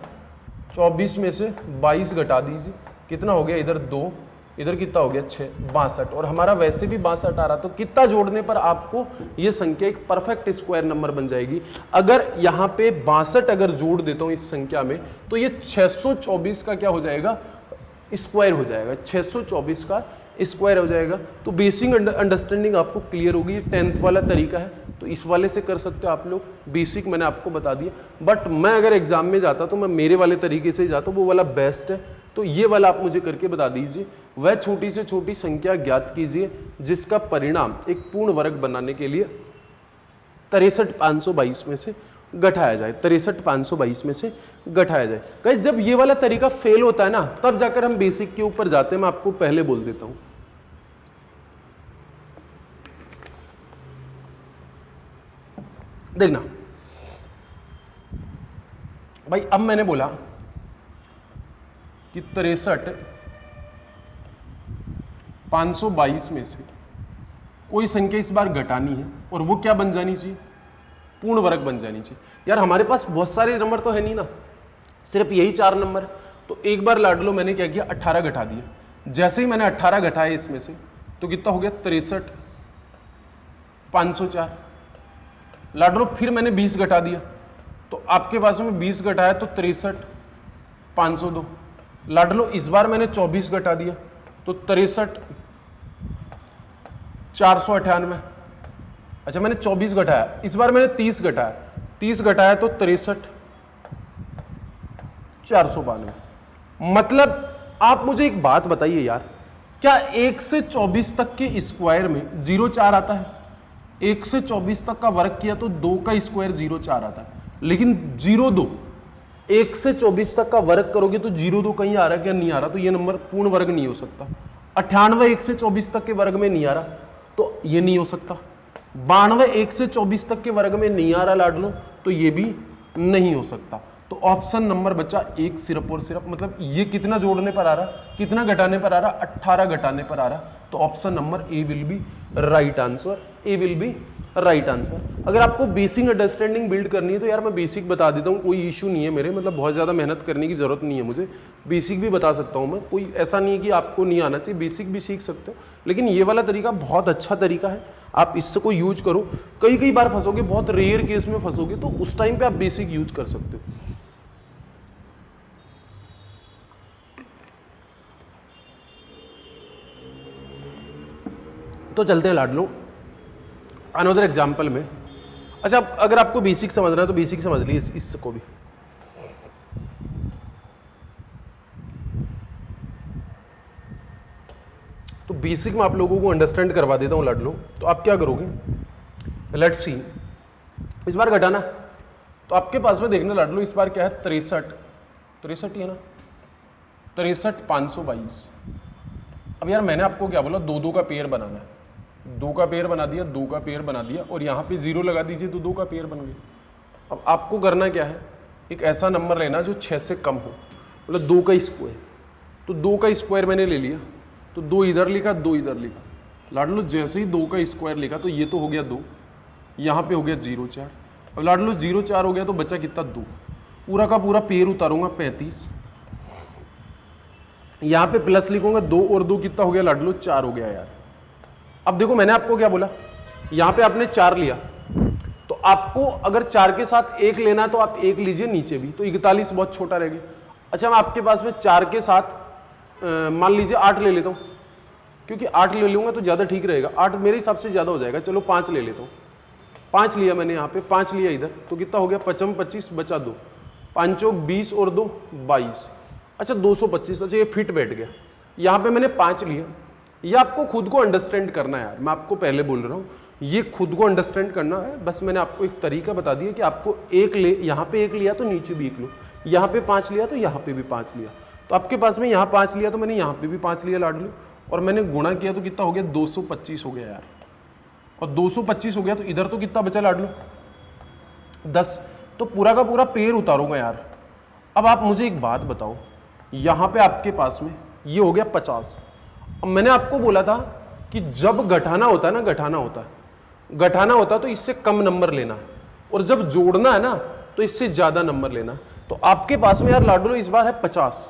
24 में से 22 घटा दीजिए, कितना हो गया इधर 2, इधर कितना हो गया 6, 62, और हमारा वैसे भी 62 आ रहा, तो कितना जोड़ने पर आपको ये संख्या एक परफेक्ट स्क्वायर नंबर बन जाएगी। अगर यहाँ पे 62 अगर जोड़ देता हूँ इस संख्या में, तो ये 624 का क्या हो जाएगा, स्क्वायर हो जाएगा, 624 का स्क्वायर हो जाएगा। तो बेसिक अंडरस्टैंडिंग आपको क्लियर होगी, 10th वाला तरीका है, तो इस वाले से कर सकते हो आप लोग, बेसिक मैंने आपको बता दिया। बट मैं अगर एग्जाम में जाता तो मैं मेरे वाले तरीके से जाता, वो वाला बेस्ट है, तो ये वाला आप मुझे करके बता दीजिए। वह छोटी से छोटी संख्या ज्ञात कीजिए जिसका परिणाम एक पूर्ण वर्ग बनाने के लिए 63522 में से घटाया जाए, 63522 में से घटाया जाए। गाइस जब ये वाला तरीका फेल होता है ना, तब जाकर हम बेसिक के ऊपर जाते हैं, मैं आपको पहले बोल देता हूं। देखना भाई, अब मैंने बोला कि 63522 में से कोई संख्या इस बार घटानी है, और वो क्या बन जानी चाहिए, पूर्ण वर्ग बन जानी चाहिए। यार हमारे पास बहुत सारे नंबर तो है नहीं ना, सिर्फ यही 4 नंबर है। तो एक बार लाडलो मैंने क्या किया, 18 घटा दिया। जैसे ही मैंने 18 घटाया इसमें से, तो कितना हो गया 63504। लाडलो फिर मैंने 20 घटा दिया, तो आपके पास में 20 घटाया तो 63502। लाडलो इस बार मैंने 24 घटा दिया, तो 63498। अच्छा मैंने 24 घटाया, इस बार मैंने 30 घटाया, 30 घटाया तो 63492। मतलब आप मुझे एक बात बताइए यार, क्या 1 से 24 तक के स्क्वायर में 0,4 आता है? 1 से 24 तक का वर्ग किया तो 2 का स्क्वायर 0,4 आता है, लेकिन 0,2 1 से 24 तक का वर्ग करोगे तो 0,2 कहीं आ रहा है क्या, नहीं आ रहा, तो ये नंबर पूर्ण वर्ग नहीं हो सकता। 98 1 से 24 तक के वर्ग में नहीं आ रहा, तो ये नहीं हो सकता। 92 1 से 24 तक के वर्ग में नहीं आ रहा लाडलो, तो ये भी नहीं हो सकता। तो ऑप्शन नंबर बचा 1 सिर्फ और सिर्फ, मतलब ये कितना जोड़ने पर आ रहा, कितना घटाने पर आ रहा, 18 घटाने पर आ रहा। तो option number A will be right answer, A will be right answer. अगर आपको बेसिक अंडरस्टैंडिंग बिल्ड करनी है तो यार मैं बेसिक बता देता हूँ, कोई इशू नहीं है मेरे, मतलब बहुत ज़्यादा मेहनत करने की जरूरत नहीं है मुझे, बेसिक भी बता सकता हूँ मैं, कोई ऐसा नहीं है कि आपको नहीं आना चाहिए, बेसिक भी सीख सकते हो। लेकिन ये वाला तरीका बहुत अच्छा तरीका है, आप इससे को यूज करो। कई बार फंसोगे, बहुत रेयर केस में फंसोगे, तो उस टाइम पे आप बेसिक यूज कर सकते हो। तो चलते हैं लाडलो अनदर एग्जाम्पल में। अच्छा अगर आपको बेसिक समझना है तो बेसिक समझ लीजिए इसको भी। तो बेसिक में आप लोगों को अंडरस्टैंड करवा देता हूं लाडलो। तो आप क्या करोगे, लेट्स सी, इस बार घटाना तो आपके पास में देखना लाडलो, इस बार क्या है 63 ही है ना, 63522। अब यार मैंने आपको क्या बोला, 2 का पेयर बनाना है, 2 का पेयर बना दिया, 2 का पेयर बना दिया, और यहाँ पे 0 लगा दीजिए तो 2 का पेयर बन गया। अब आपको करना क्या है, एक ऐसा नंबर लेना जो 6 से कम हो, मतलब 2 का स्क्वायर। तो 2 का स्क्वायर मैंने ले लिया, तो 2 इधर लिखा, 2 इधर लिखा। लाडलो जैसे ही 2 का स्क्वायर लिखा तो ये तो हो गया 2, यहाँ पे हो गया 0,4। अब लाडलो 0,4 हो गया तो बचा कितना 2, पूरा का पूरा पेयर उतारूंगा 35, यहाँ पे प्लस लिखूंगा, 2 और 2 कितना हो गया लाडलो 4 हो गया यार। अब देखो मैंने आपको क्या बोला, यहां पे आपने 4 लिया, तो आपको अगर 4 के साथ 1 लेना है तो आप 1 लीजिए नीचे भी, तो 41 बहुत छोटा रह गया। अच्छा मैं आपके पास में 4 के साथ मान लीजिए 8 ले लेता हूं, क्योंकि 8 ले लूंगा तो ज्यादा ठीक रहेगा, 8 मेरे हिसाब से ज्यादा हो जाएगा, चलो 5 ले लेता हूं। 5 लिया मैंने यहाँ पे, 5 लिया इधर, तो कितना हो गया, 55 25 बचा 2, 5 20 और 2 22, अच्छा 225। अच्छा ये फिट बैठ गया। यहाँ पे मैंने 5 लिया, ये आपको खुद को अंडरस्टैंड करना है यार, मैं आपको पहले बोल रहा हूँ, ये खुद को अंडरस्टैंड करना है। बस मैंने आपको एक तरीका बता दिया कि आपको 1 ले, यहाँ पे 1 लिया तो नीचे भी 1 लो, यहाँ पे 5 लिया तो यहाँ पे भी 5 लिया, तो आपके पास में यहाँ 5 लिया तो मैंने यहाँ पे भी 5 लिया लाडलू, और मैंने गुणा किया तो कितना हो गया, 225 हो गया यार, और 225 हो गया तो इधर तो कितना बचा लाडलू, 10, तो पूरा का पूरा पेड़ उतारूंगा यार। अब आप मुझे एक बात बताओ, यहाँ पे आपके पास में ये हो गया 50। अब मैंने आपको बोला था कि जब घटाना होता है ना, घटाना होता है तो इससे कम नंबर लेना है, और जब जोड़ना है ना तो इससे ज्यादा नंबर लेना है। तो आपके पास में यार लाडलो इस बार है 50,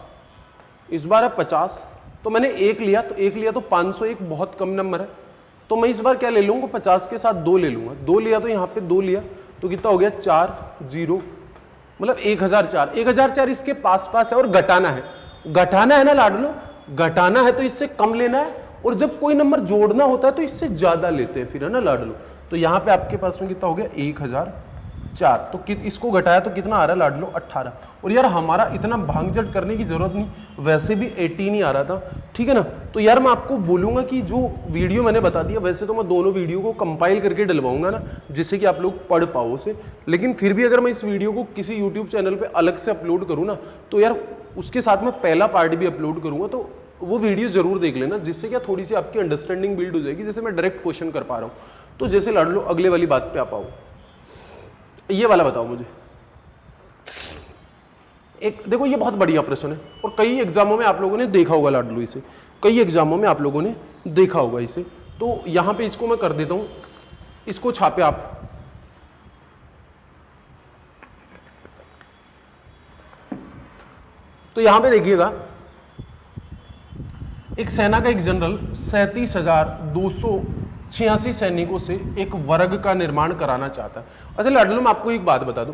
इस बार है 50, तो मैंने 1 लिया, तो 1 लिया तो 501 बहुत कम नंबर है, तो मैं इस बार क्या ले लूंगा, 50 के साथ 2 ले लूंगा। 2 लिया तो यहाँ पे 2 लिया तो कितना हो गया, 4 0, मतलब 1004। 1004 इसके पास पास है, और घटाना है ना लाडलो, घटाना है तो इससे कम लेना है, और जब कोई नंबर जोड़ना होता है तो इससे ज्यादा लेते हैं फिर, है ना लाडलो। तो यहाँ पे आपके पास में कितना हो गया, 1004, तो इसको घटाया तो कितना आ रहा है लाडलो, 18। और यार हमारा इतना भांगचट करने की जरूरत नहीं, वैसे भी 18 ही आ रहा था, ठीक है ना। तो यार मैं आपको बोलूंगा कि जो वीडियो मैंने बता दिया, वैसे तो मैं दोनों वीडियो को कंपाइल करके डलवाऊंगा ना, जिससे कि आप लोग पढ़ पाओ उसे, लेकिन फिर भी अगर मैं इस वीडियो को किसी यूट्यूब चैनल पर अलग से अपलोड करूँ ना, तो यार उसके साथ में पहला पार्ट भी अपलोड करूंगा, तो वो वीडियो जरूर देख लेना, जिससे क्या थोड़ी सी आपकी अंडरस्टैंडिंग बिल्ड हो जाएगी, जैसे मैं डायरेक्ट क्वेश्चन कर पा रहा हूँ। तो जैसे लाडलो अगले वाली बात पे आ पाओ, ये वाला बताओ मुझे। एक देखो ये बहुत बढ़िया प्रश्न है, और कई एग्जामों में आप लोगों ने देखा होगा लाडलो इसे, कई एग्जामों में आप लोगों ने देखा होगा इसे। तो यहां पे इसको मैं कर देता हूं, इसको छापे आप। तो यहां पे देखिएगा, एक सेना का एक जनरल 37,286 सैनिकों से एक वर्ग का निर्माण कराना चाहता है। अच्छा लाडलो मैं आपको एक बात बता दूं,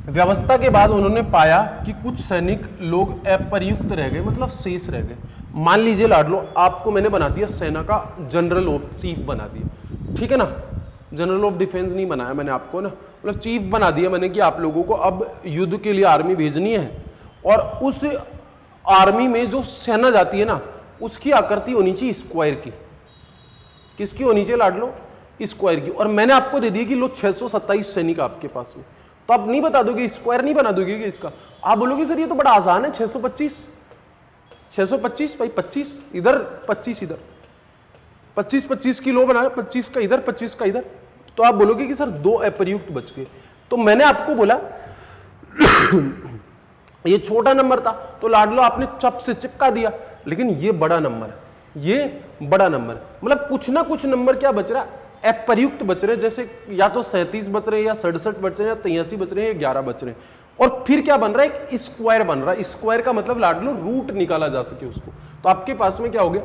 व्यवस्था के बाद उन्होंने पाया कि कुछ सैनिक लोग अप्रयुक्त रह गए, मतलब शेष रह गए। मान लीजिए लाडलो आपको मैंने बना दिया सेना का जनरल ऑफ चीफ बना दिया, ठीक है ना, जनरल ऑफ डिफेंस नहीं बनाया मैंने आपको ना, मतलब चीफ बना दिया मैंने कि आप लोगों को अब युद्ध के लिए आर्मी भेजनी है, और उस आर्मी में जो सेना जाती है ना, उसकी आकृति होनी चाहिए स्क्वायर की। किसकी होनी चाहिए लाडलो, स्क्वायर की। और मैंने आपको दे दिया कि लो 627 सैनिक आपके पास में, तो आप नहीं बता दोगे, स्क्वायर नहीं बना दोगे कि इसका, आप बोलोगे सर ये तो बड़ा आसान है, 625 भाई, 25 इधर 25 इधर, 25 की लो बना, 25 का इधर 25 का इधर, तो आप बोलोगे कि सर 2 अप्रयुक्त बच गए। तो मैंने आपको बोला ये छोटा नंबर था, तो लाडलो आपने चप से चिपका दिया, लेकिन ये बड़ा नंबर है, ये बड़ा नंबर है, मतलब कुछ ना कुछ नंबर क्या बच रहा है, अप्रयुक्त बच रहे, जैसे या तो 37 बच रहे हैं, या 67 बच रहे हैं, या 83 बच रहे हैं, या 11 बच रहे हैं। और फिर क्या बन रहा है, एक स्क्वायर बन रहा है। स्क्वायर का मतलब लाडलो रूट निकाला जा सके उसको, तो आपके पास में क्या हो गया,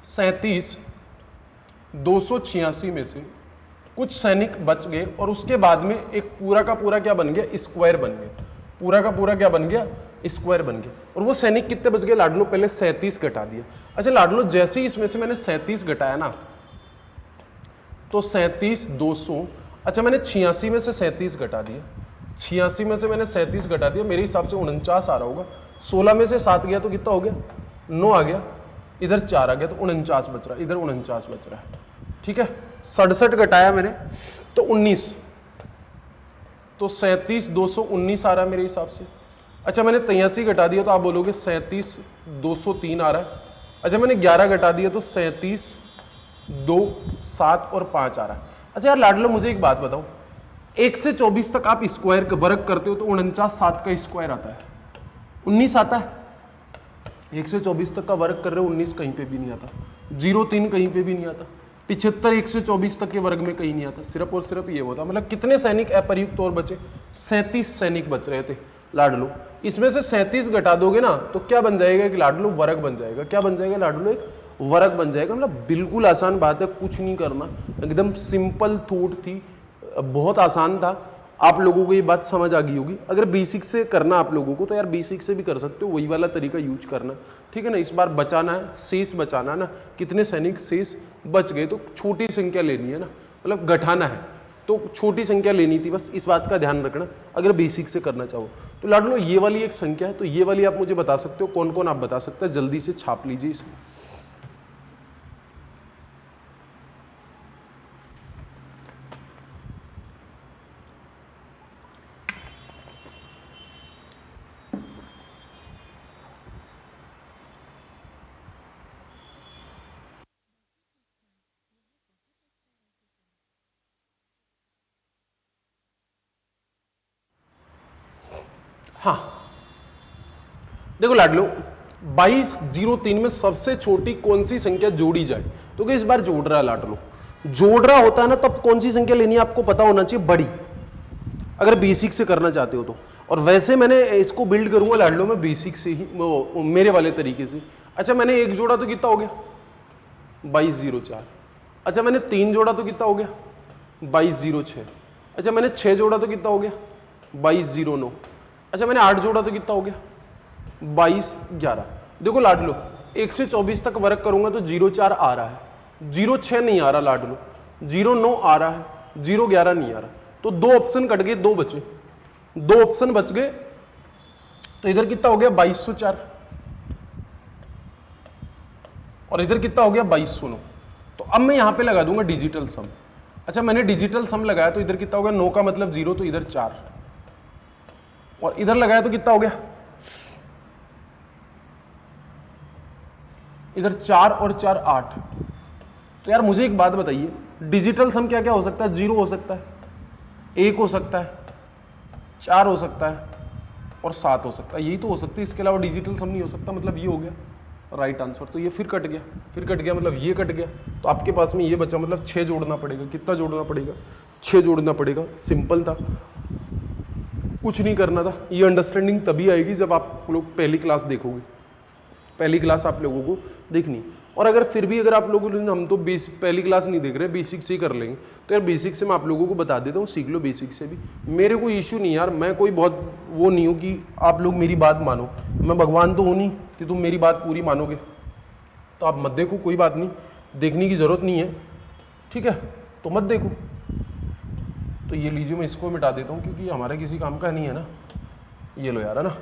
37,286 में से कुछ सैनिक बच गए, और उसके बाद में एक पूरा का पूरा क्या बन गया, स्क्वायर बन गया, पूरा का पूरा क्या बन गया, स्क्वायर बन गया। और वो सैनिक कितने बच गए लाडलो, पहले 37 घटा दिया। अच्छा लाडलो जैसे ही इसमें से मैंने 37 घटाया ना, तो 37,200, अच्छा मैंने 86 में से 37 घटा दिया, 86 में से मैंने 37 घटा दिया, मेरे हिसाब से 49 आ रहा होगा। 16 में से 7 गया तो कितना हो गया, 9 आ गया, इधर 4 आ गया, तो 49 बच रहा है, इधर 49 बच रहा है, ठीक है। 67 घटाया मैंने तो 19, तो 37,219 आ रहा है मेरे हिसाब से। अच्छा मैंने 83 घटा दिया तो आप बोलोगे 37,203 आ रहा है। अच्छा मैंने 11 घटा दिया तो 37, 2, 7 और 5 आ रहा है। अच्छा यार लाडलो मुझे एक बात बताओ, 1 से 24 तक आप स्क्वायर का वर्ग करते हो तो 49, 7 का स्क्वायर आता है 19 आता है। 1 से 24 तक का वर्ग कर रहे हो, 19 कहीं पे भी नहीं आता, 0, 3 कहीं पे भी नहीं आता, 75 1 से 24 तक के वर्ग में कहीं नहीं आता, सिर्फ और सिर्फ ये होता। मतलब कितने सैनिक अप्रयुक्त और बचे, 37 सैनिक बच रहे थे। लाडलो, इसमें से 37 घटा दोगे ना तो क्या बन जाएगा कि लाडलो वर्ग बन जाएगा। क्या बन जाएगा लाडलो? एक वर्ग बन जाएगा। मतलब बिल्कुल आसान बात है, कुछ नहीं करना, एकदम सिंपल थॉट थी, बहुत आसान था। आप लोगों को ये बात समझ आ गई होगी। अगर बेसिक से करना आप लोगों को तो यार बेसिक से भी कर सकते हो, वही वाला तरीका यूज करना, ठीक है ना। इस बार बचाना है, शेष बचाना ना, कितने सैनिक शेष बच गए तो छोटी संख्या लेनी है ना, मतलब घटाना है तो छोटी संख्या लेनी थी, बस इस बात का ध्यान रखना अगर बेसिक से करना चाहो तो। लाडलो ये वाली एक संख्या है, तो ये वाली आप मुझे बता सकते हो, कौन कौन आप बता सकते हैं, जल्दी से छाप लीजिए इसे। हाँ देखो लाडलो, 2203 में सबसे छोटी कौन सी संख्या जोड़ी जाए, तो इस बार जोड़ रहा है लाडलो, जोड़ रहा होता है ना तब कौन सी संख्या लेनी है आपको पता होना चाहिए, बड़ी, अगर बेसिक से करना चाहते हो तो। और वैसे मैंने इसको बिल्ड करूंगा लाडलो में बेसिक से ही, मेरे वाले तरीके से। अच्छा मैंने एक जोड़ा तो कितना हो गया 2204। अच्छा मैंने 3 जोड़ा तो कितना हो गया 2206। अच्छा मैंने 6 जोड़ा तो कितना हो गया 2209। अच्छा मैंने 8 जोड़ा तो कितना हो गया 2211। देखो लाडलो 1 से 24 तक वर्क करूंगा तो 04 आ रहा है, 06 नहीं आ रहा लाडलो, 09 आ रहा है, 011 नहीं आ रहा, तो 2 ऑप्शन कट गए, 2 बचे, 2 ऑप्शन बच गए, तो इधर कितना हो गया 2204 और इधर कितना हो गया 2209। तो अब मैं यहां पे लगा दूंगा डिजिटल सम। अच्छा मैंने डिजिटल सम लगाया तो इधर कितना हो गया 9 का मतलब 0, तो इधर 4 और इधर लगाया तो कितना हो गया, इधर 4 और 4 8। तो यार मुझे एक बात बताइए, डिजिटल सम क्या क्या हो सकता है, 0 हो सकता है, 1 हो सकता है, 4 हो सकता है और 7 हो सकता है, यही तो हो सकता है, इसके अलावा डिजिटल सम नहीं हो सकता। मतलब ये हो गया राइट आंसर। तो ये फिर कट गया, फिर कट गया, मतलब ये कट गया, तो आपके पास में ये बचा, मतलब 6 जोड़ना पड़ेगा। कितना जोड़ना पड़ेगा 6 जोड़ना पड़ेगा, सिंपल था, कुछ नहीं करना था। ये अंडरस्टैंडिंग तभी आएगी जब आप लोग पहली क्लास देखोगे, पहली क्लास आप लोगों को देखनी। और अगर फिर भी अगर आप लोगों ने हम तो पहली क्लास नहीं देख रहे, बेसिक से ही कर लेंगे, तो यार बेसिक से मैं आप लोगों को बता देता हूँ, सीख लो बेसिक से भी, मेरे कोई इशू नहीं यार, मैं कोई बहुत वो नहीं हूँ कि आप लोग मेरी बात मानो, मैं भगवान तो हूँ नहीं कि तुम मेरी बात पूरी मानोगे। तो आप मत देखो, कोई बात नहीं, देखने की ज़रूरत नहीं है, ठीक है, तो मत देखो। तो ये लीजिए मैं इसको मिटा देता हूँ क्योंकि हमारे किसी काम का नहीं है ना, ये लो यार, है ना।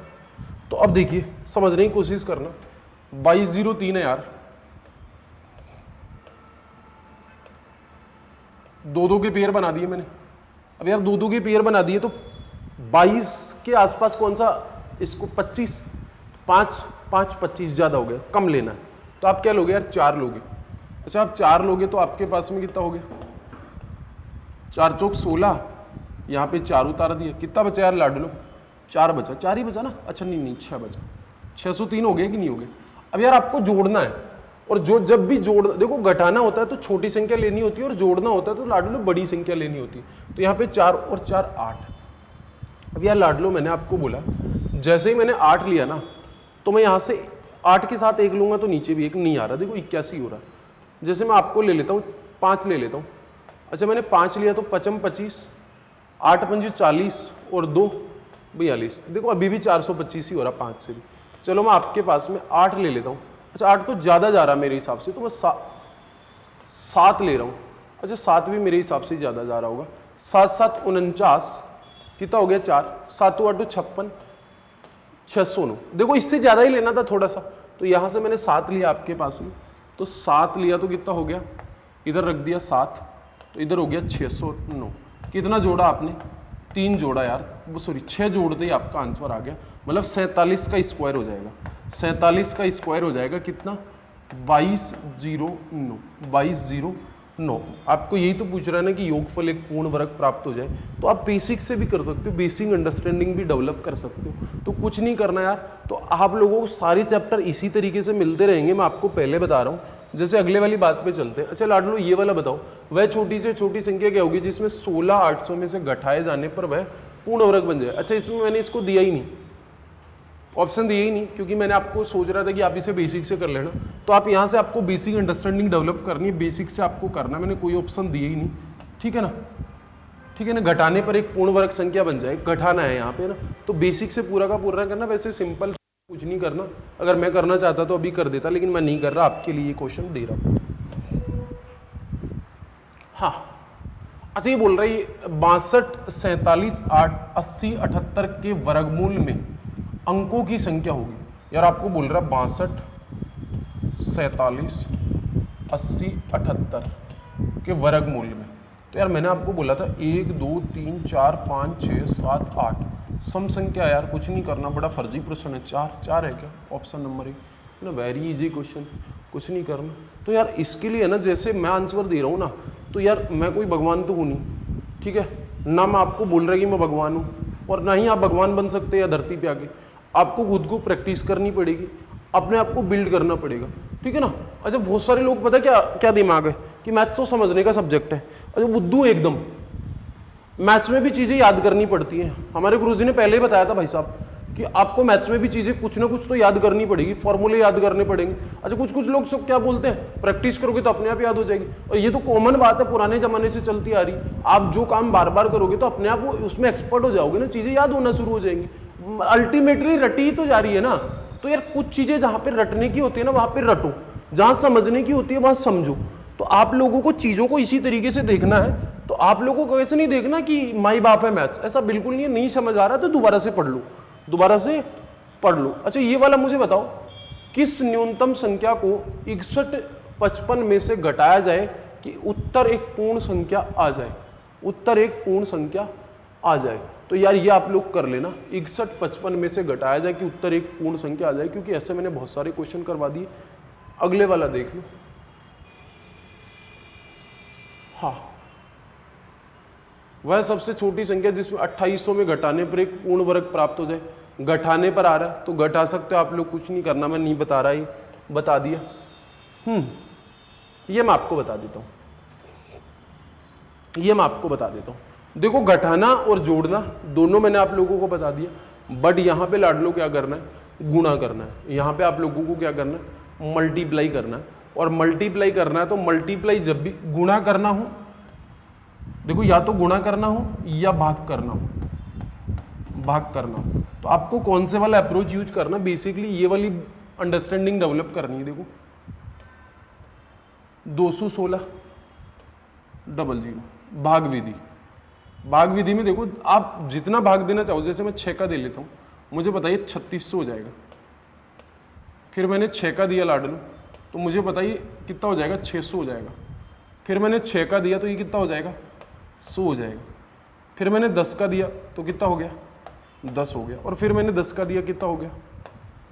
तो अब देखिए समझने की कोशिश करना, 2203 है यार, 2-2 के पेयर बना दिए मैंने। अब यार 2-2 के पेयर बना दिए तो 22 के आसपास कौन सा, इसको 25, 5 5 25 ज़्यादा हो गया, कम लेना है, तो आप क्या लोगे यार 4 लोगे। अच्छा आप 4 लोगे तो आपके पास में कितना हो गया, 4 चौक 16, यहाँ पे 4 उतार दिया, कितना बचा यार लाडलो, 4 बचा, 4 ही बचा ना। अच्छा नहीं 6 बचा, 603 हो गया कि नहीं हो गया। अब यार आपको जोड़ना है, और जो जब भी जोड़, देखो घटाना होता है तो छोटी संख्या लेनी होती है, और जोड़ना होता है तो लाडलो बड़ी संख्या लेनी होती है। तो यहाँ पे 4 और 4 8। अब यार लाडलो मैंने आपको बोला, जैसे ही मैंने 8 लिया ना, तो मैं यहाँ से 8 के साथ 1 लूंगा तो नीचे भी 1 नहीं आ रहा, देखो 81 हो रहा। जैसे मैं आपको ले लेता हूँ 5 ले लेता हूँ। अच्छा मैंने 5 लिया तो 5 25, 8 5 40 और 2 42, देखो अभी भी 425 ही हो रहा 5 से भी। चलो मैं आपके पास में 8 ले लेता हूँ। अच्छा 8 तो ज़्यादा जा रहा है मेरे हिसाब से, तो मैं 7 ले रहा हूँ। अच्छा 7 भी मेरे हिसाब से ज़्यादा जा रहा होगा, 7 7 49, कितना हो गया 4, 7 8 56, 609। देखो इससे ज़्यादा ही लेना था थोड़ा सा, तो यहाँ से मैंने 7 लिया आपके पास में, तो 7 लिया तो कितना हो गया, इधर रख दिया 7, तो इधर हो गया 609। कितना जोड़ा आपने, 3 जोड़ा यार, सॉरी 6 जोड़ते ही आपका आंसर आ गया, मतलब 47 का स्क्वायर हो जाएगा, 47 का स्क्वायर हो जाएगा कितना 2209, 2209। आपको यही तो पूछ रहा है ना कि योगफल एक पूर्ण वर्ग प्राप्त हो जाए, तो आप बेसिक से भी कर सकते हो, बेसिक अंडरस्टैंडिंग भी डेवलप कर सकते हो। तो कुछ नहीं करना यार, तो आप लोगों को सारे चैप्टर इसी तरीके से मिलते रहेंगे, मैं आपको पहले बता रहा हूँ। जैसे अगले वाली बात पे चलते हैं। अच्छा लाडलो ये वाला बताओ, वह छोटी से छोटी संख्या क्या होगी जिसमें 16 800 में से घटाए जाने पर वह पूर्ण वर्ग बन जाए। अच्छा इसमें मैंने इसको दिया ही नहीं, ऑप्शन दिया ही नहीं, क्योंकि मैंने आपको सोच रहा था कि आप इसे बेसिक से कर लेना, तो आप यहाँ से आपको बेसिक अंडरस्टैंडिंग डेवलप करनी है, बेसिक से आपको करना, मैंने कोई ऑप्शन दिया ही नहीं, ठीक है ना, ठीक है ना। घटाने पर एक पूर्ण वर्ग संख्या बन जाए, घटाना है यहाँ पे ना, तो बेसिक से पूरा का पूरा करना। वैसे सिंपल कुछ नहीं करना, अगर मैं करना चाहता तो अभी कर देता, लेकिन मैं नहीं कर रहा, आपके लिए ये क्वेश्चन दे रहा हूँ। हाँ अच्छा, ये बोल रही 62, 47, 8, 80, 78 के वर्गमूल में अंकों की संख्या होगी। यार आपको बोल रहा 62, 47, 80, 78 के वर्गमूल में, तो यार मैंने आपको बोला था 1, 2, 3, 4, 5, 6, 7, 8 सम संख्या। यार कुछ नहीं करना, बड़ा फर्जी प्रश्न है। 4 है क्या, ऑप्शन नंबर 1 ना, वेरी इजी क्वेश्चन, कुछ नहीं करना। तो यार इसके लिए ना, जैसे मैं आंसर दे रहा हूँ ना, तो यार मैं कोई भगवान तो हूँ नहीं, ठीक है ना, मैं आपको बोल रहा कि मैं भगवान हूँ, और ना ही आप भगवान बन सकते हैं या धरती पे आके। आपको खुद को प्रैक्टिस करनी पड़ेगी, अपने आप को बिल्ड करना पड़ेगा, ठीक है ना। अच्छा बहुत सारे लोग पता क्या क्या दिमाग है कि मैथ्स तो समझने का सब्जेक्ट है। अच्छा बुद्धू एकदम, मैथ्स में भी चीज़ें याद करनी पड़ती हैं। हमारे गुरुजी ने पहले ही बताया था भाई साहब कि आपको मैथ्स में भी चीज़ें कुछ ना कुछ तो याद करनी पड़ेगी, फॉर्मूले याद करने पड़ेंगे। अच्छा कुछ लोग सब क्या बोलते हैं, प्रैक्टिस करोगे तो अपने आप याद हो जाएगी, और ये तो कॉमन बात है, पुराने जमाने से चलती आ रही। आप जो काम बार बार करोगे तो अपने आप उसमें एक्सपर्ट हो जाओगे ना, चीज़ें याद होना शुरू हो जाएंगी। अल्टीमेटली रटी ही तो जा रही है ना। तो यार कुछ चीज़ें जहाँ पर रटने की होती है ना, वहाँ पर रटो, जहाँ समझने की होती है वहाँ समझो। तो आप लोगों को चीज़ों को इसी तरीके से देखना है। तो आप लोगों को ऐसे नहीं देखना कि माई बाप है मैथ्स, ऐसा बिल्कुल नहीं है। नहीं समझ आ रहा तो दोबारा से पढ़ लो, दोबारा से पढ़ लो। अच्छा ये वाला मुझे बताओ, किस न्यूनतम संख्या को 61, 55 में से घटाया जाए कि उत्तर एक पूर्ण संख्या आ जाए, उत्तर एक पूर्ण संख्या आ जाए। तो यार ये आप लोग कर लेना, 61, 55 में से घटाया जाए कि उत्तर एक पूर्ण संख्या आ जाए, क्योंकि ऐसे मैंने बहुत सारे क्वेश्चन करवा दिए। अगले वाला देख लो। हाँ वह सबसे छोटी संख्या जिसमें 2800 में घटाने पर एक पूर्ण वर्ग प्राप्त हो जाए। घटाने पर आ रहा है तो घटा सकते हो आप लोग, कुछ नहीं करना, मैं नहीं बता रहा, ये बता दिया। ये मैं आपको बता देता हूँ, ये मैं आपको बता देता हूँ। देखो घटाना और जोड़ना दोनों मैंने आप लोगों को बता दिया, बट यहाँ पे लाडलो क्या करना है, गुणा करना है। यहाँ पे आप लोगों को क्या करना है, मल्टीप्लाई करना है। और मल्टीप्लाई करना है तो मल्टीप्लाई जब भी गुणा करना हो, देखो या तो गुणा करना हो या भाग करना हो, भाग करना हो, तो आपको कौन से वाला अप्रोच यूज करना, बेसिकली ये वाली अंडरस्टैंडिंग डेवलप करनी है। देखो 216 00 भाग विधि, भाग विधि में देखो आप जितना भाग देना चाहो, जैसे मैं 6 का दे लेता हूँ, मुझे बताइए 3600 हो जाएगा। फिर मैंने 6 का दिया लाडलो, तो मुझे बताइए कितना हो जाएगा, 600 हो जाएगा। फिर मैंने 6 का दिया तो ये कितना हो जाएगा, 100 हो जाएगा। फिर मैंने 10 का दिया तो कितना हो गया, 10 हो गया। और फिर मैंने 10 का दिया, कितना हो गया,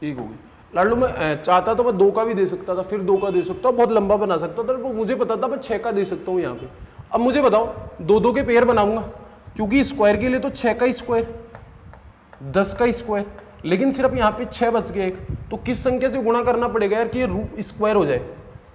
1 हो गया। लाडलो मैं चाहता तो मैं 2 का भी दे सकता था, फिर 2 का दे सकता, बहुत लंबा बना सकता था, तो मुझे पता था मैं 6 का दे सकता हूँ यहाँ पे। अब मुझे बताओ 2 के पेयर बनाऊंगा, क्योंकि स्क्वायर के लिए तो 6 का स्क्वायर, 10 का स्क्वायर, लेकिन सिर्फ यहाँ पे 6 बच गया एक, तो किस संख्या से गुणा करना पड़ेगा यार कि ये स्क्वायर हो जाए,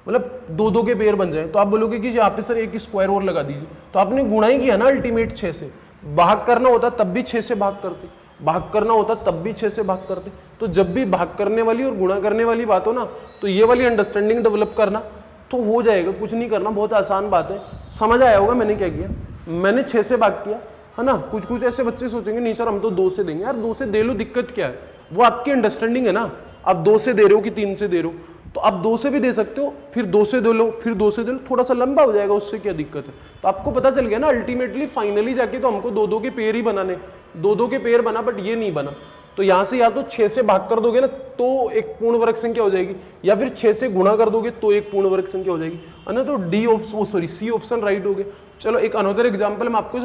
मतलब 2 के पेयर बन जाए। तो आप बोलोगे कि यहाँ पे सर एक स्क्वायर और लगा दीजिए, तो आपने गुणा ही किया ना अल्टीमेट 6 से। भाग करना होता तब भी 6 से भाग करते, भाग करना होता तब भी 6 से भाग करते। तो जब भी भाग करने वाली और गुणा करने वाली बात हो ना, तो ये वाली अंडरस्टैंडिंग डेवलप करना तो हो जाएगा, कुछ नहीं करना, बहुत आसान बात है। समझ आया होगा मैंने क्या किया, मैंने 6 से भाग किया है ना। कुछ ऐसे बच्चे सोचेंगे नहीं सर हम तो 2 से देंगे, यार 2 से दे लो, दिक्कत क्या है, वो आपकी अंडरस्टैंडिंग है ना। आप 2 से दे रहे हो कि 3 से दे रहे हो, तो आप 2 से भी दे सकते हो, फिर 2 से दे लो, फिर 2 से दे लो, थोड़ा सा लंबा हो जाएगा, उससे क्या दिक्कत है। तो आपको पता चल गया ना, अल्टीमेटली फाइनली जाके तो हमको 2 के पेयर ही बनाने, 2 के पेयर बना, बट ये नहीं बना। तो यहां से या तो 6 से भाग कर दोगे ना तो एक पूर्ण वर्ग संख्या हो जाएगी, या फिर 6 से गुणा कर दोगे तो एक पूर्ण वर्ग संख्या हो जाएगी, है ना। तो सी ऑप्शन राइट हो गया। चलो एक अनदर एग्जाम्पल मैं आपको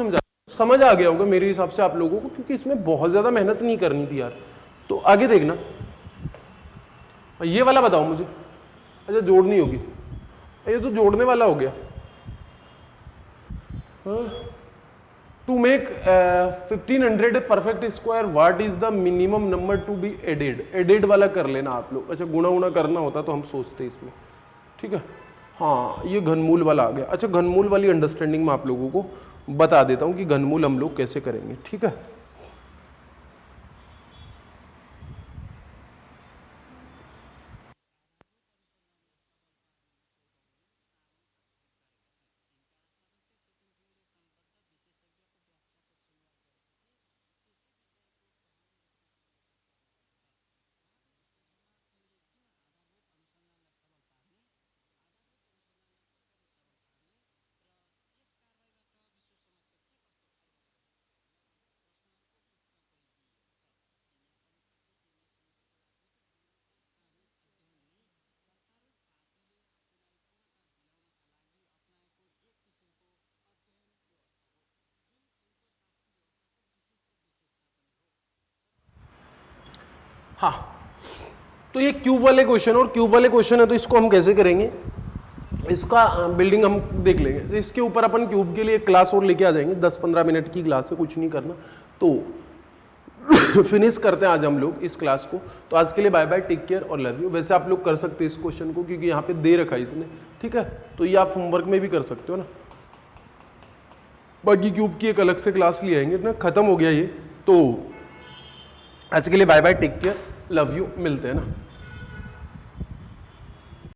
समझ आ गया होगा मेरे हिसाब से आप लोगों को, क्योंकि इसमें बहुत ज्यादा मेहनत नहीं करनी थी यार। तो आगे देखना, ये वाला बताओ मुझे। अच्छा जोड़नी होगी, ये तो जोड़ने वाला हो गया। To make 1500 perfect square what is the minimum number to be added, added वाला कर लेना आप लोग। अच्छा गुणा उणा करना होता तो हम सोचते इसमें, ठीक है। हाँ ये घनमूल वाला आ गया। अच्छा घनमूल वाली अंडरस्टैंडिंग में आप लोगों को बता देता हूँ कि घनमूल हम लोग कैसे करेंगे, ठीक है। हाँ, तो ये क्यूब वाले क्वेश्चन और क्यूब वाले क्वेश्चन है, तो इसको हम कैसे करेंगे, इसका बिल्डिंग हम देख लेंगे। तो इसके ऊपर अपन क्यूब के लिए क्लास और लेके आ जाएंगे, 10-15 मिनट की क्लास है, कुछ नहीं करना। तो फिनिश करते हैं आज हम लोग इस क्लास को। तो आज के लिए बाय बाय, टेक केयर और लव यू। वैसे आप लोग कर सकते हैं इस क्वेश्चन को, क्योंकि यहाँ पे दे रखा है इसने, ठीक है, तो ये आप होमवर्क में भी कर सकते हो ना। बाकी क्यूब की एक अलग से क्लास ले आएंगे ना, खत्म हो गया ये। तो आज के लिए bye bye, take care, love you, मिलते हैं ना।